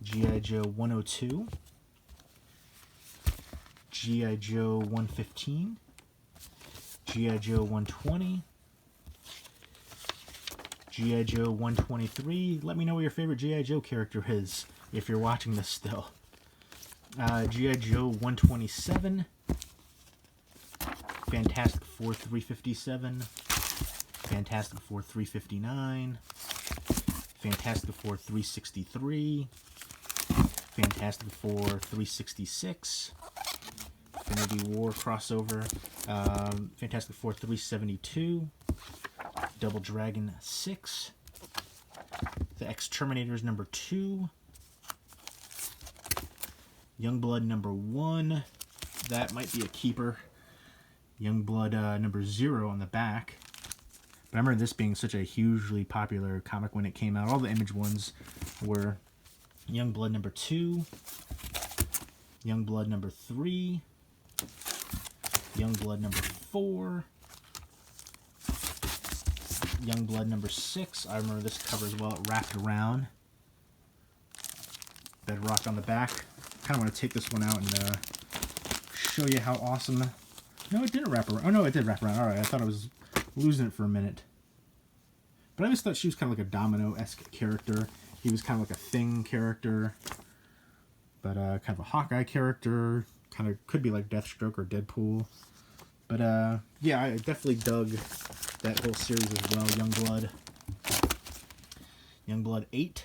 G.I. Joe 102. G.I. Joe 115. G.I. Joe 120. G.I. Joe 123. Let me know what your favorite G.I. Joe character is if you're watching this still. G.I. Joe 127. Fantastic Four 357. Fantastic Four 359. Fantastic Four 363. Fantastic Four 366. Infinity War crossover. Fantastic Four 372. Double Dragon 6. The Exterminators number 2. Youngblood number 1. That might be a keeper. Youngblood number 0 on the back. But I remember this being such a hugely popular comic when it came out. All the Image ones were Youngblood number 2. Youngblood number 3. Youngblood number 4. Youngblood number 6. I remember this cover as well. It wrapped around. Bedrock on the back. Kind of want to take this one out and show you how awesome. No, it didn't wrap around. Oh no, it did wrap around. All right, I thought I was losing it for a minute. But I always thought she was kind of like a Domino-esque character. He was kind of like a Thing character, but kind of a Hawkeye character. Kind of could be like Deathstroke or Deadpool. But yeah, I definitely dug that whole series as well. Youngblood. Youngblood 8.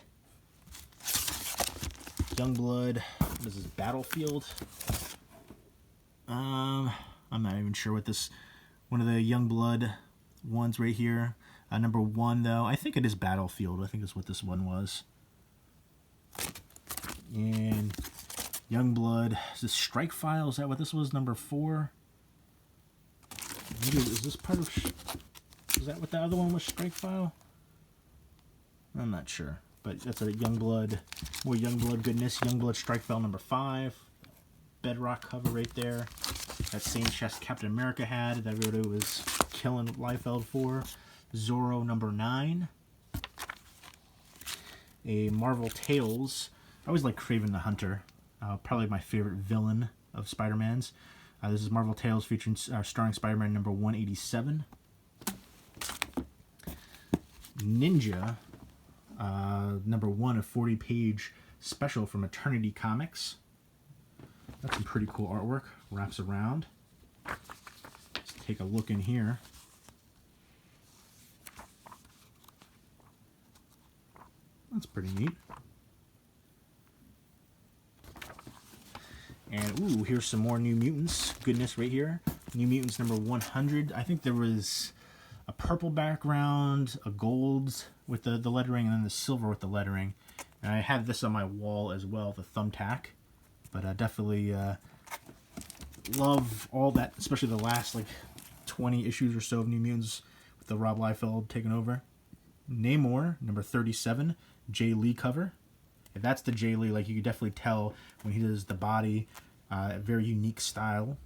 Youngblood, what is this, Battlefield? I'm not even sure what this, one of the Youngblood ones right here. Number 1 though, I think it is Battlefield. I think that's what this one was. And Youngblood, is this Strike File? Is that what this was? Number 4? Maybe, is this part of, is that what the other one was, Strike File? I'm not sure. But that's a Youngblood, more Youngblood goodness. Youngblood Strike File number 5. Bedrock cover right there. That same chest Captain America had that Rhoda was killing Liefeld for. Zorro number 9. A Marvel Tales. I always like Kraven the Hunter. Probably my favorite villain of Spider-Man's. This is Marvel Tales featuring starring Spider-Man number 187. Ninja. Number 1, a 40-page special from Eternity Comics. That's some pretty cool artwork. Wraps around. Let's take a look in here. That's pretty neat. And ooh, here's some more New Mutants goodness right here. New Mutants number 100. I think there was a purple background, a gold with the lettering, and then the silver with the lettering. And I have this on my wall as well, the thumbtack. But I definitely love all that, especially the last like 20 issues or so of New Mutants with the Rob Liefeld taking over. Namor, number 37, Jay Lee cover. If that's the Jay Lee, like you can definitely tell when he does the body, a very unique style.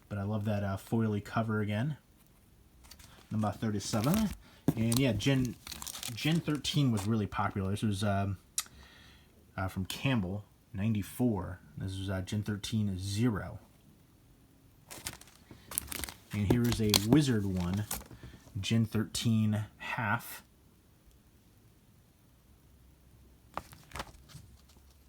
But I love that foily cover again. Number 37. And yeah, Gen 13 was really popular. This was from Campbell, 94. This was Gen 13 0. And here is a Wizard one, Gen 13 half.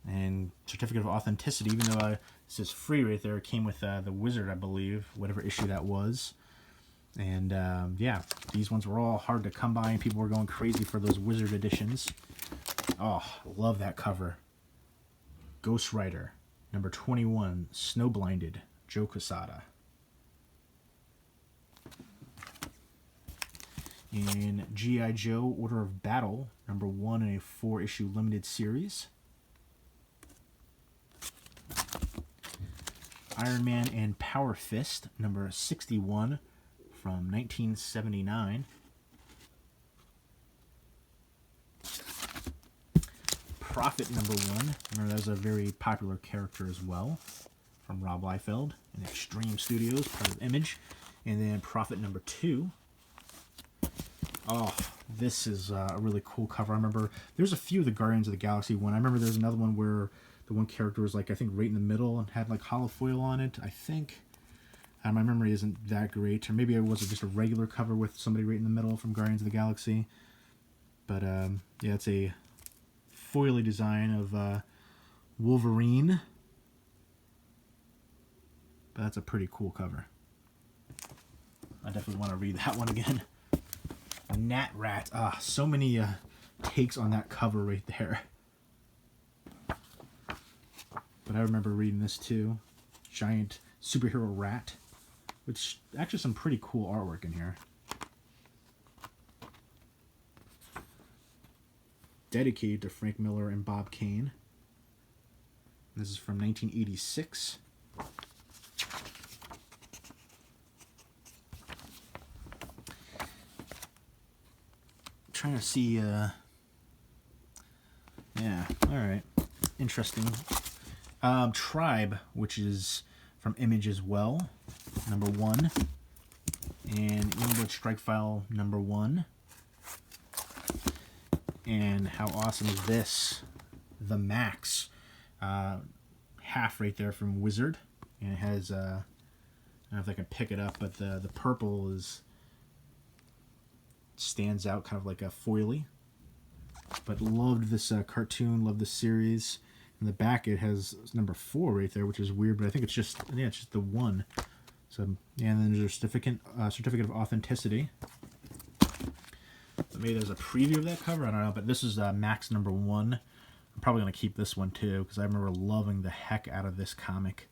And certificate of authenticity, even though it says free right there, it came with the Wizard, I believe, whatever issue that was. And yeah, these ones were all hard to come by, and people were going crazy for those Wizard editions. Oh, love that cover. Ghost Rider, number 21, Snowblinded, Joe Quesada. In G.I. Joe, Order of Battle, number 1 in a 4-issue limited series. Iron Man and Power Fist, number 61, from 1979. Prophet number 1. Remember, that was a very popular character as well, from Rob Liefeld and Extreme Studios, part of Image. And then Prophet number 2. Oh, this is a really cool cover. I remember there's a few of the Guardians of the Galaxy one. I remember there's another one where the one character was like, I think, right in the middle and had like holo-foil on it, I think. My memory isn't that great. Or maybe it was just a regular cover with somebody right in the middle from Guardians of the Galaxy. But yeah, it's a foily design of Wolverine. But that's a pretty cool cover. I definitely want to read that one again. Nat Rat. Ah, so many takes on that cover right there. but I remember reading this too. Giant superhero rat, which actually some pretty cool artwork in here. Dedicated to Frank Miller and Bob Kane. This is from 1986. Trying to see, yeah, alright. Interesting. Tribe, which is from Image as well, #1. And Youngblood Strike File #1. And how awesome is this? The Max. Half right there from Wizard. And it has, I don't know if I can pick it up, but the purple stands out kind of like a foily. But loved this cartoon, loved this series. In the back it has #4 right there, which is weird, but I think it's just, yeah, it's just the 1. So, yeah, and then there's a certificate of authenticity. Maybe there's a preview of that cover, I don't know, but this is Max #1. I'm probably going to keep this one too, because I remember loving the heck out of this comic.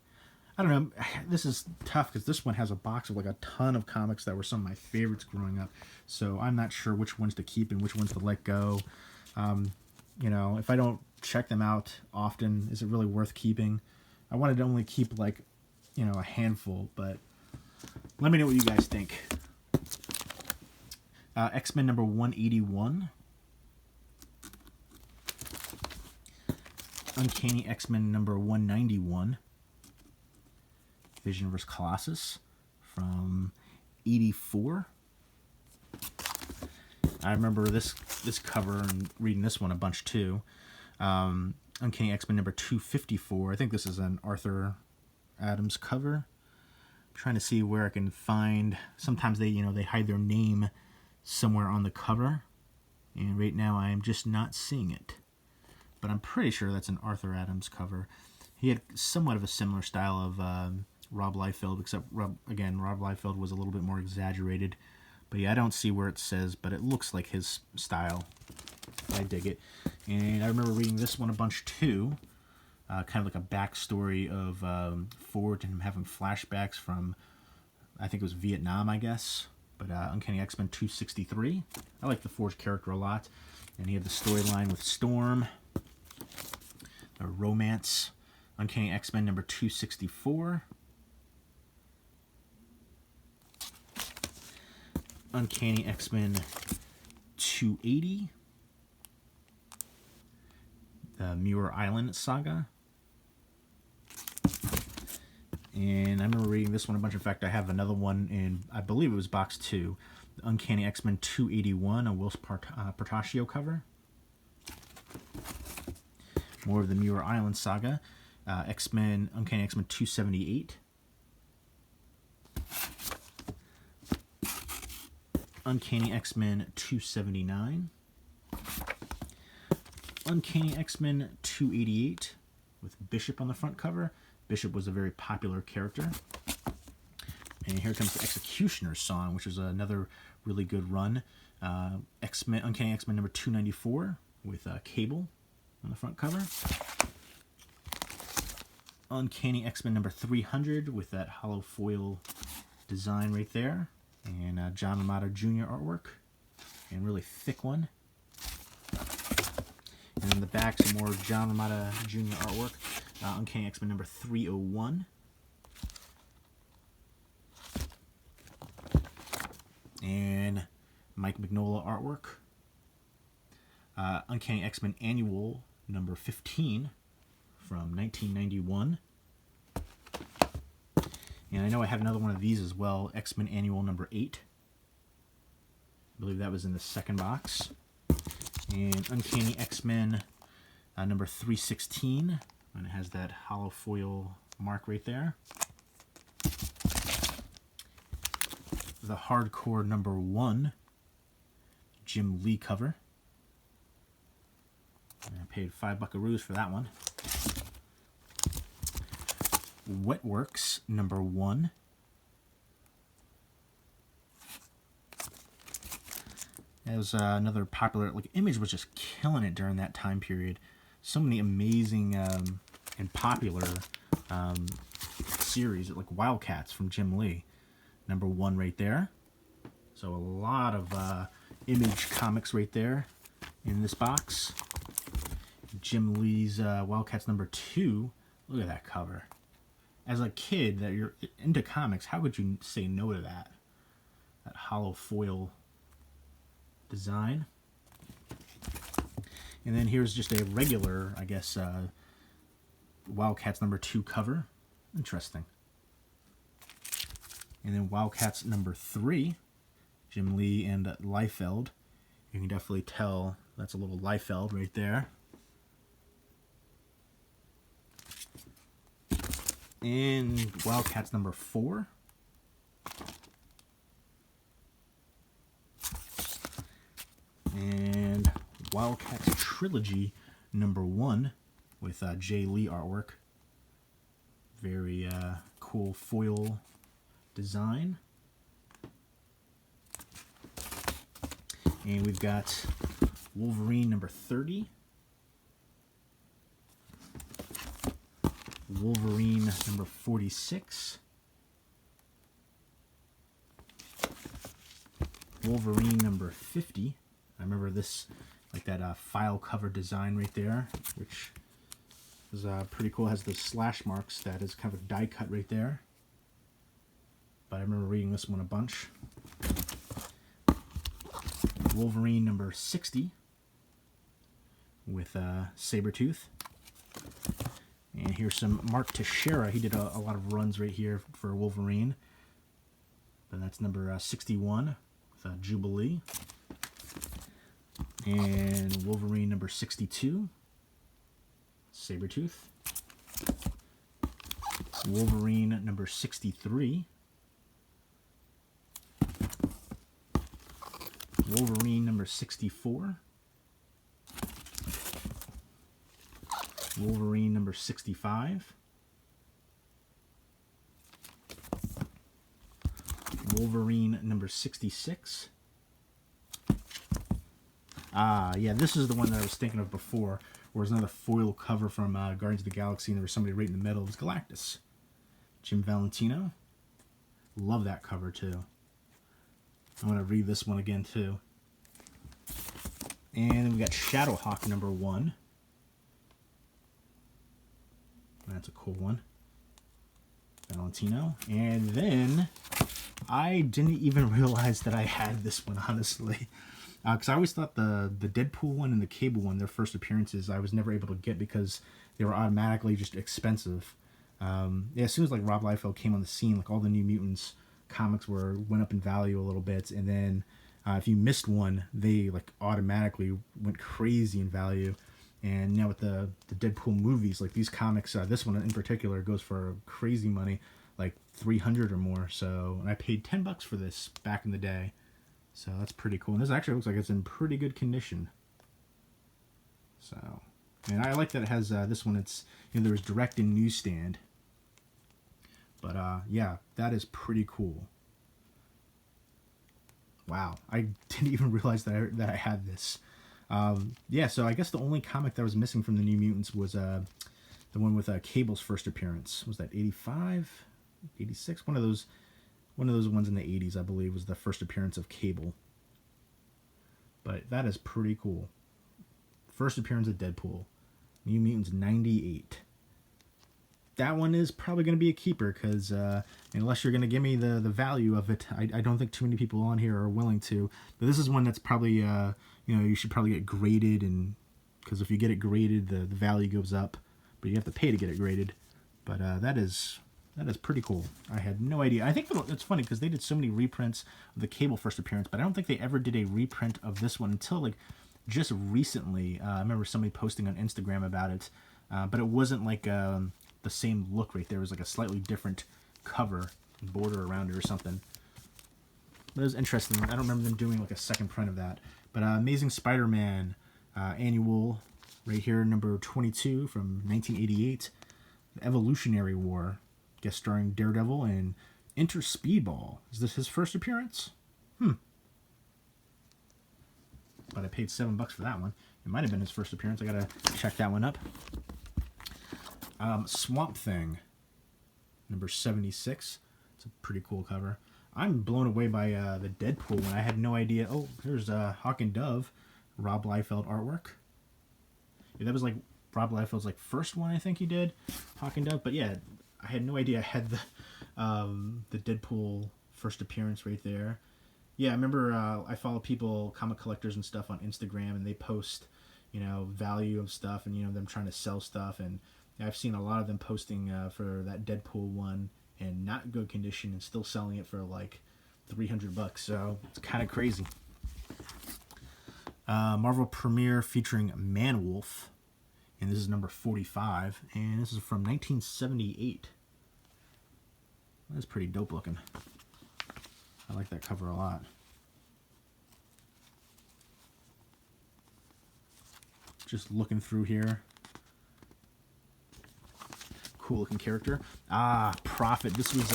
I don't know, this is tough, because this one has a box of like a ton of comics that were some of my favorites growing up, so I'm not sure which ones to keep and which ones to let go. You know, if I don't check them out often, is it really worth keeping? I wanted to only keep like, you know, a handful, but let me know what you guys think. X-Men #181. Uncanny X-Men #191. Vision vs. Colossus from 84. I remember this cover and reading this one a bunch too. Uncanny X-Men #254. I think this is an Arthur Adams cover. I'm trying to see where I can find. Sometimes they hide their name somewhere on the cover, and right now I am just not seeing it. But I'm pretty sure that's an Arthur Adams cover. He had somewhat of a similar style of Rob Liefeld, except Rob Liefeld was a little bit more exaggerated. But yeah, I don't see where it says, but it looks like his style. I dig it. And I remember reading this one a bunch too. Kind of like a backstory of Forge and him having flashbacks from, I think it was Vietnam, I guess. But Uncanny X-Men 263. I like the Forge character a lot. And he had the storyline with Storm. A romance. Uncanny X-Men #264. Uncanny X-Men 280. The Muir Island saga. And I remember reading this one a bunch. In fact, I have another one in, I believe it was box 2. The Uncanny X-Men 281, a Whilce Portacio cover. More of the Muir Island saga. Uncanny X-Men 278. Uncanny X-Men 279. Uncanny X-Men 288 with Bishop on the front cover. Bishop was a very popular character. And here comes the Executioner's Song, which is another really good run. Uncanny X-Men #294 with Cable on the front cover. Uncanny X-Men #300 with that holo-foil design right there. And John Romita Jr. artwork. And really thick one. And in the back, some more John Romita Jr. artwork. Uncanny X-Men #301. And Mike Mignola artwork. Uncanny X-Men Annual #15 from 1991. And I know I have another one of these as well, X-Men Annual #8. I believe that was in the second box. And Uncanny X-Men #316. And it has that holo-foil mark right there. The Hardcore #1 Jim Lee cover. And I paid $5 for that one. Wetworks #1. It was another popular, like Image was just killing it during that time period. So many amazing and popular series, like Wildcats from Jim Lee. #1 right there. So a lot of Image comics right there in this box. Jim Lee's Wildcats #2. Look at that cover. As a kid that you're into comics, how could you say no to that? That holo-foil design. And then here's just a regular, I guess, Wildcats #2 cover. Interesting. And then Wildcats #3, Jim Lee and Liefeld. You can definitely tell that's a little Liefeld right there. And Wildcats #4. And Wildcats Trilogy #1 with J. Lee artwork. Very cool foil design. And we've got Wolverine #30. Wolverine #46. Wolverine #50. I remember this, like that file cover design right there, which is pretty cool. It has the slash marks. That is kind of a die cut right there. But I remember reading this one a bunch. Wolverine #60 with Sabretooth. And here's some Mark Teixeira. He did a lot of runs right here for Wolverine. But that's #61 with Jubilee. And Wolverine #62, Sabretooth. Wolverine #63. Wolverine #64. Wolverine #65. Wolverine #66. Yeah, this is the one that I was thinking of before, where it's another foil cover from Guardians of the Galaxy, and there was somebody right in the middle. It was Galactus. Jim Valentino. Love that cover, too. I'm going to read this one again, too. And then we got Shadowhawk #1. That's a cool one. Valentino. And then I didn't even realize that I had this one, honestly. Because I always thought the Deadpool one and the Cable one, their first appearances, I was never able to get because they were automatically just expensive. Yeah, as soon as like Rob Liefeld came on the scene, like all the New Mutants comics went up in value a little bit, and then if you missed one, they like automatically went crazy in value. And now with the Deadpool movies, like these comics, this one in particular goes for crazy money, like $300 or more. So, and I paid $10 for this back in the day. So that's pretty cool. And this actually looks like it's in pretty good condition. So, and I like that it has this one. It's, you know, there was direct in newsstand. But yeah, that is pretty cool. Wow, I didn't even realize that I had this. Yeah, so I guess the only comic that was missing from the New Mutants was the one with Cable's first appearance. Was that 85, 86? One of those ones in the 80s, I believe, was the first appearance of Cable. But that is pretty cool. First appearance of Deadpool. New Mutants 98. That one is probably going to be a keeper because unless you're going to give me the value of it, I don't think too many people on here are willing to. But this is one that's probably, you know, you should probably get graded, and because if you get it graded, the value goes up. But you have to pay to get it graded. But that is pretty cool. I had no idea. I think it's funny because they did so many reprints of the Cable first appearance, but I don't think they ever did a reprint of this one until like just recently. I remember somebody posting on Instagram about it, but it wasn't like the same look right there. It was like a slightly different cover border around it or something. But it was interesting. I don't remember them doing like a second print of that. But Amazing Spider-Man annual right here, number 22 from 1988. Evolutionary War, guest starring Daredevil and Enter Speedball. Is this his first appearance? But I paid $7 for that one. It might have been his first appearance. I gotta check that one up. Swamp Thing, number 76. It's a pretty cool cover. I'm blown away by the Deadpool one. I had no idea. Oh, here's Hawk and Dove, Rob Liefeld artwork. Yeah, that was like Rob Liefeld's like first one, I think he did, Hawk and Dove. But yeah, I had no idea I had the Deadpool first appearance right there. Yeah, I remember I follow people, comic collectors and stuff on Instagram, and they post, you know, value of stuff and, you know, them trying to sell stuff. And I've seen a lot of them posting for that Deadpool one in not good condition and still selling it for like $300. So it's kind of crazy. Marvel Premiere featuring Man-Wolf, and this is number 45, and this is from 1978. That's pretty dope looking. I like that cover a lot. Just looking through here. Cool looking character. Prophet. This was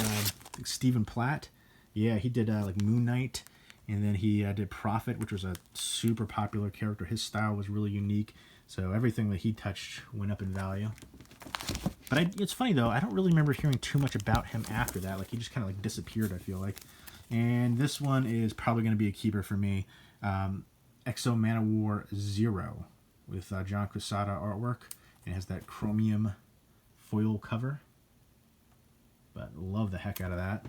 Stephen Platt. Yeah, he did like Moon Knight, and then he did Prophet, which was a super popular character. His style was really unique, so everything that he touched went up in value. But it's funny though, I don't really remember hearing too much about him after that. Like he just kind of like disappeared, I feel like. And this one is probably going to be a keeper for me. Exo Manowar Zero with John Quesada artwork. It has that chromium foil cover. But love the heck out of that.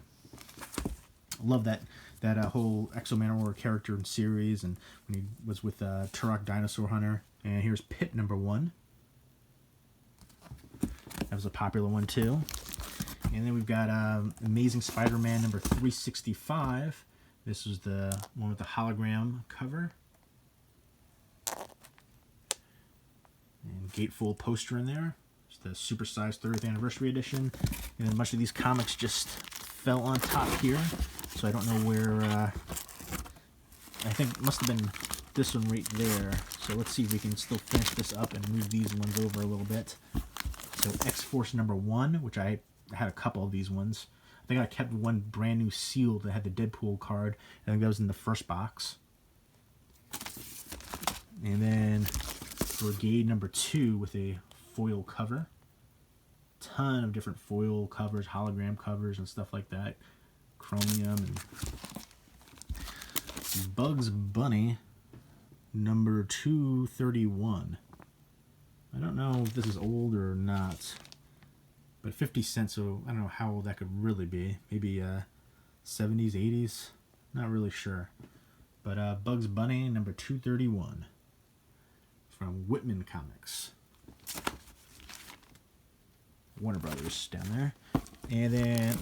Love that whole Exo Manowar character and series, and when he was with Turok Dinosaur Hunter. And here's Pit number 1. That was a popular one too. And then we've got Amazing Spider-Man number 365. This was the one with the hologram cover. And gatefold poster in there. It's the supersized 30th anniversary edition. And then a bunch of these comics just fell on top here. So I don't know where... I think it must have been this one right there. So let's see if we can still finish this up and move these ones over a little bit. So X-Force number 1, which I had a couple of these ones. I think I kept one brand new sealed that had the Deadpool card. I think that was in the first box. And then Brigade number 2 with a foil cover. Ton of different foil covers, hologram covers, and stuff like that. Chromium and Bugs Bunny number 231. I don't know if this is old or not, but 50 cents, so I don't know how old that could really be. Maybe 70s, 80s? Not really sure. But Bugs Bunny number 231 from Whitman Comics. Warner Brothers down there. And then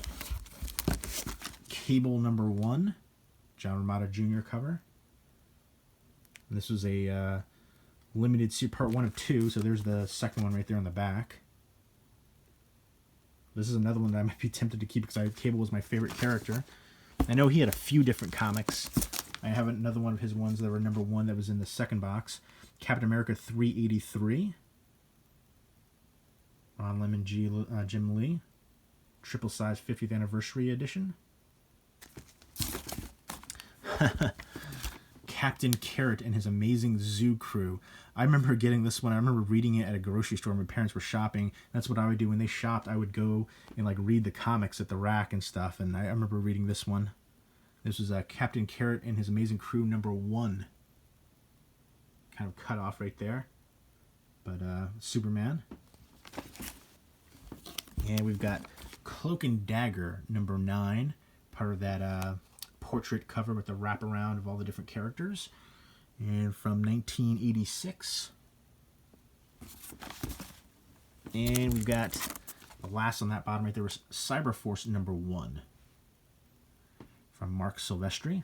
Cable number 1, John Romita Jr. cover. And this was a limited part 1 of 2, so there's the second one right there on the back. This is another one that I might be tempted to keep because Cable was my favorite character. I know he had a few different comics. I have another one of his ones that were number 1 that was in the second box. Captain America 383. Ron Lemon, Jim Lee. Triple size 50th anniversary edition. Captain Carrot and his amazing zoo crew. I remember getting this one. I remember reading it at a grocery store when my parents were shopping. That's what I would do when they shopped. I would go and like read the comics at the rack and stuff. And I remember reading this one. This was Captain Carrot and his amazing crew number 1. Kind of cut off right there. But Superman. And we've got Cloak and Dagger number 9. Part of that portrait cover with the wraparound of all the different characters. And from 1986. And we've got the last on that bottom right there was Cyberforce number 1 from Mark Silvestri.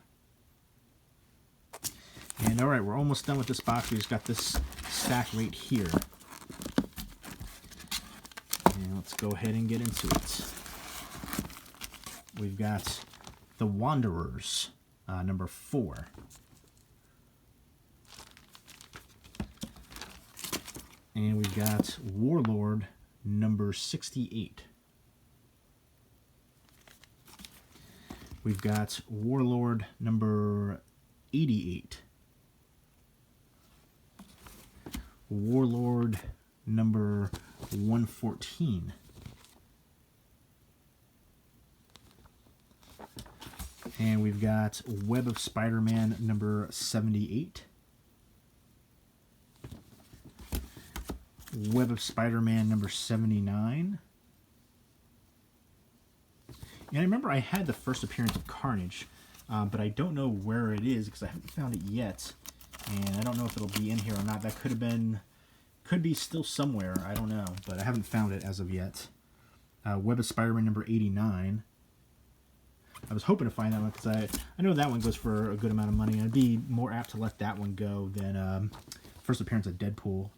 And alright, we're almost done with this box. We just got this stack right here. And let's go ahead and get into it. We've got The Wanderers, number 4. And we've got Warlord, number 68. We've got Warlord, number 88. Warlord, number 114. And we've got Web of Spider-Man number 78. Web of Spider-Man number 79. And I remember I had the first appearance of Carnage, but I don't know where it is because I haven't found it yet. And I don't know if it'll be in here or not. That could be still somewhere. I don't know, but I haven't found it as of yet. Web of Spider-Man number 89. I was hoping to find that one because I know that one goes for a good amount of money, and I'd be more apt to let that one go than first appearance of Deadpool.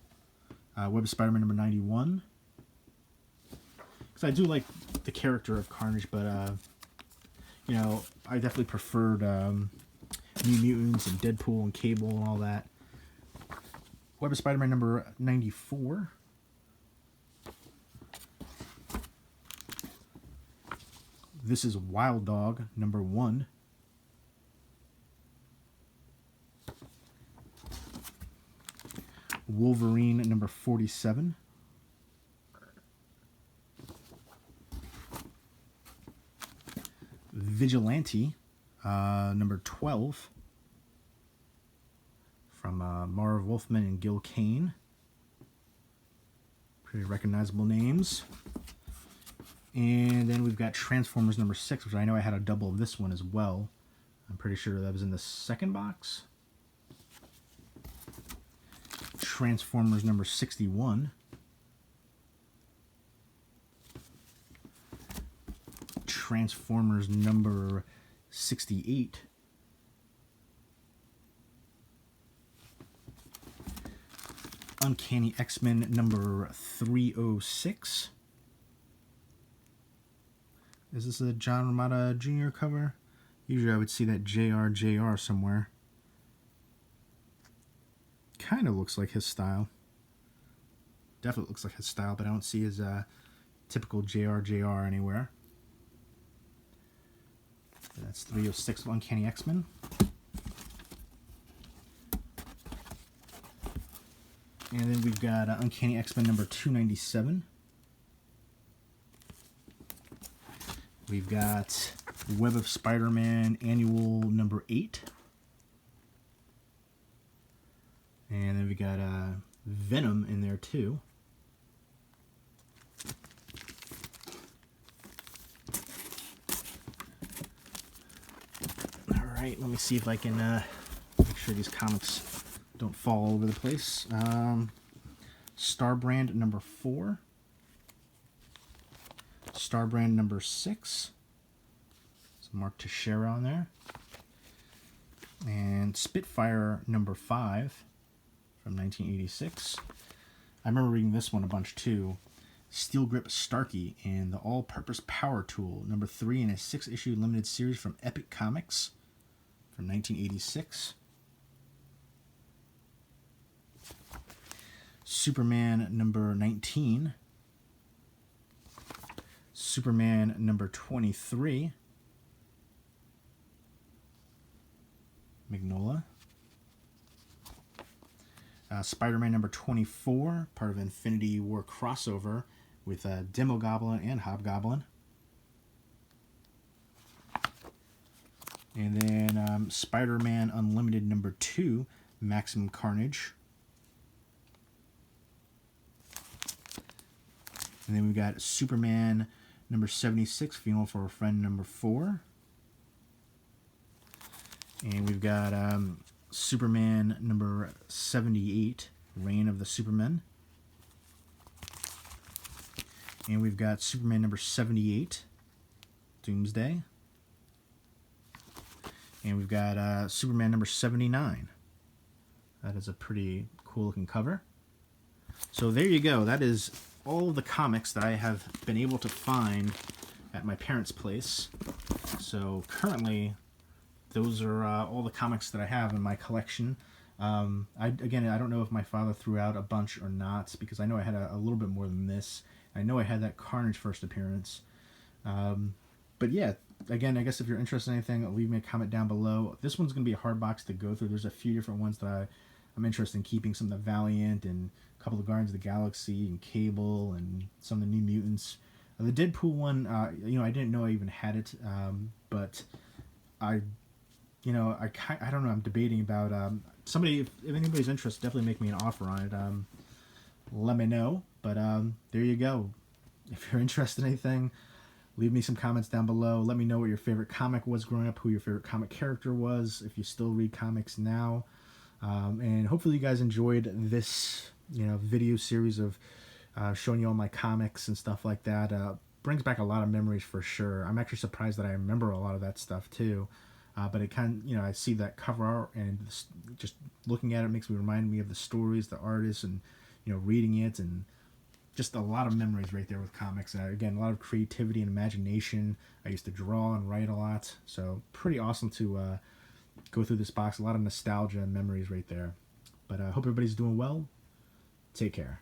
Web of Spider-Man number 91. Because I do like the character of Carnage, but you know, I definitely preferred New Mutants and Deadpool and Cable and all that. Web of Spider-Man number 94. This is Wild Dog number 1. Wolverine number 47. Vigilante number 12 from Marv Wolfman and Gil Kane. Pretty recognizable names. And then we've got Transformers number 6, which I know I had a double of this one as well. I'm pretty sure that was in the second box. Transformers number 61. Transformers number 68. Uncanny X-Men number 306. Is this a John Romita Jr. cover? Usually I would see that JR somewhere. Kind of looks like his style. Definitely looks like his style, but I don't see his typical JR anywhere. So that's 306 of Uncanny X-Men. And then we've got Uncanny X-Men number 297. We've got Web of Spider-Man Annual number 8. And then we got Venom in there too. Alright, let me see if I can make sure these comics don't fall all over the place. Starbrand number 4. Starbrand number 6. It's Mark Teixeira on there. And Spitfire number 5 from 1986. I remember reading this one a bunch too. Steel Grip Starkey and the All-Purpose Power Tool number 3 in a 6-issue limited series from Epic Comics from 1986. Superman number 19. Superman number 23. Mignola. Spider-Man number 24, part of Infinity War crossover with Demogoblin and Hobgoblin. And then Spider-Man Unlimited number 2, Maximum Carnage. And then we've got Superman number 76, Funeral for a Friend number 4. And we've got Superman number 78, Reign of the Supermen. And we've got Superman number 78, Doomsday. And we've got Superman number 79. That is a pretty cool looking cover. So there you go. That is all of the comics that I have been able to find at my parents' place. So currently, those are all the comics that I have in my collection. I don't know if my father threw out a bunch or not, because I know I had a little bit more than this. I know I had that Carnage first appearance. But yeah, again, I guess if you're interested in anything, leave me a comment down below. This one's going to be a hard box to go through. There's a few different ones that I'm interested in keeping. Some of the Valiant and a couple of Guardians of the Galaxy and Cable and some of the New Mutants. The Deadpool one, I didn't know I even had it, but I don't know. I'm debating about somebody. If anybody's interested, definitely make me an offer on it. Let me know. But there you go. If you're interested in anything, leave me some comments down below. Let me know what your favorite comic was growing up, who your favorite comic character was, if you still read comics now. And hopefully you guys enjoyed this, video series of showing you all my comics and stuff like that. Brings back a lot of memories for sure. I'm actually surprised that I remember a lot of that stuff too. But it I see that cover art and just looking at it makes me remind me of the stories, the artists, and reading it, and just a lot of memories right there with comics. Again, a lot of creativity and imagination. I used to draw and write a lot, so pretty awesome to go through this box. A lot of nostalgia and memories right there. But I hope everybody's doing well. Take care.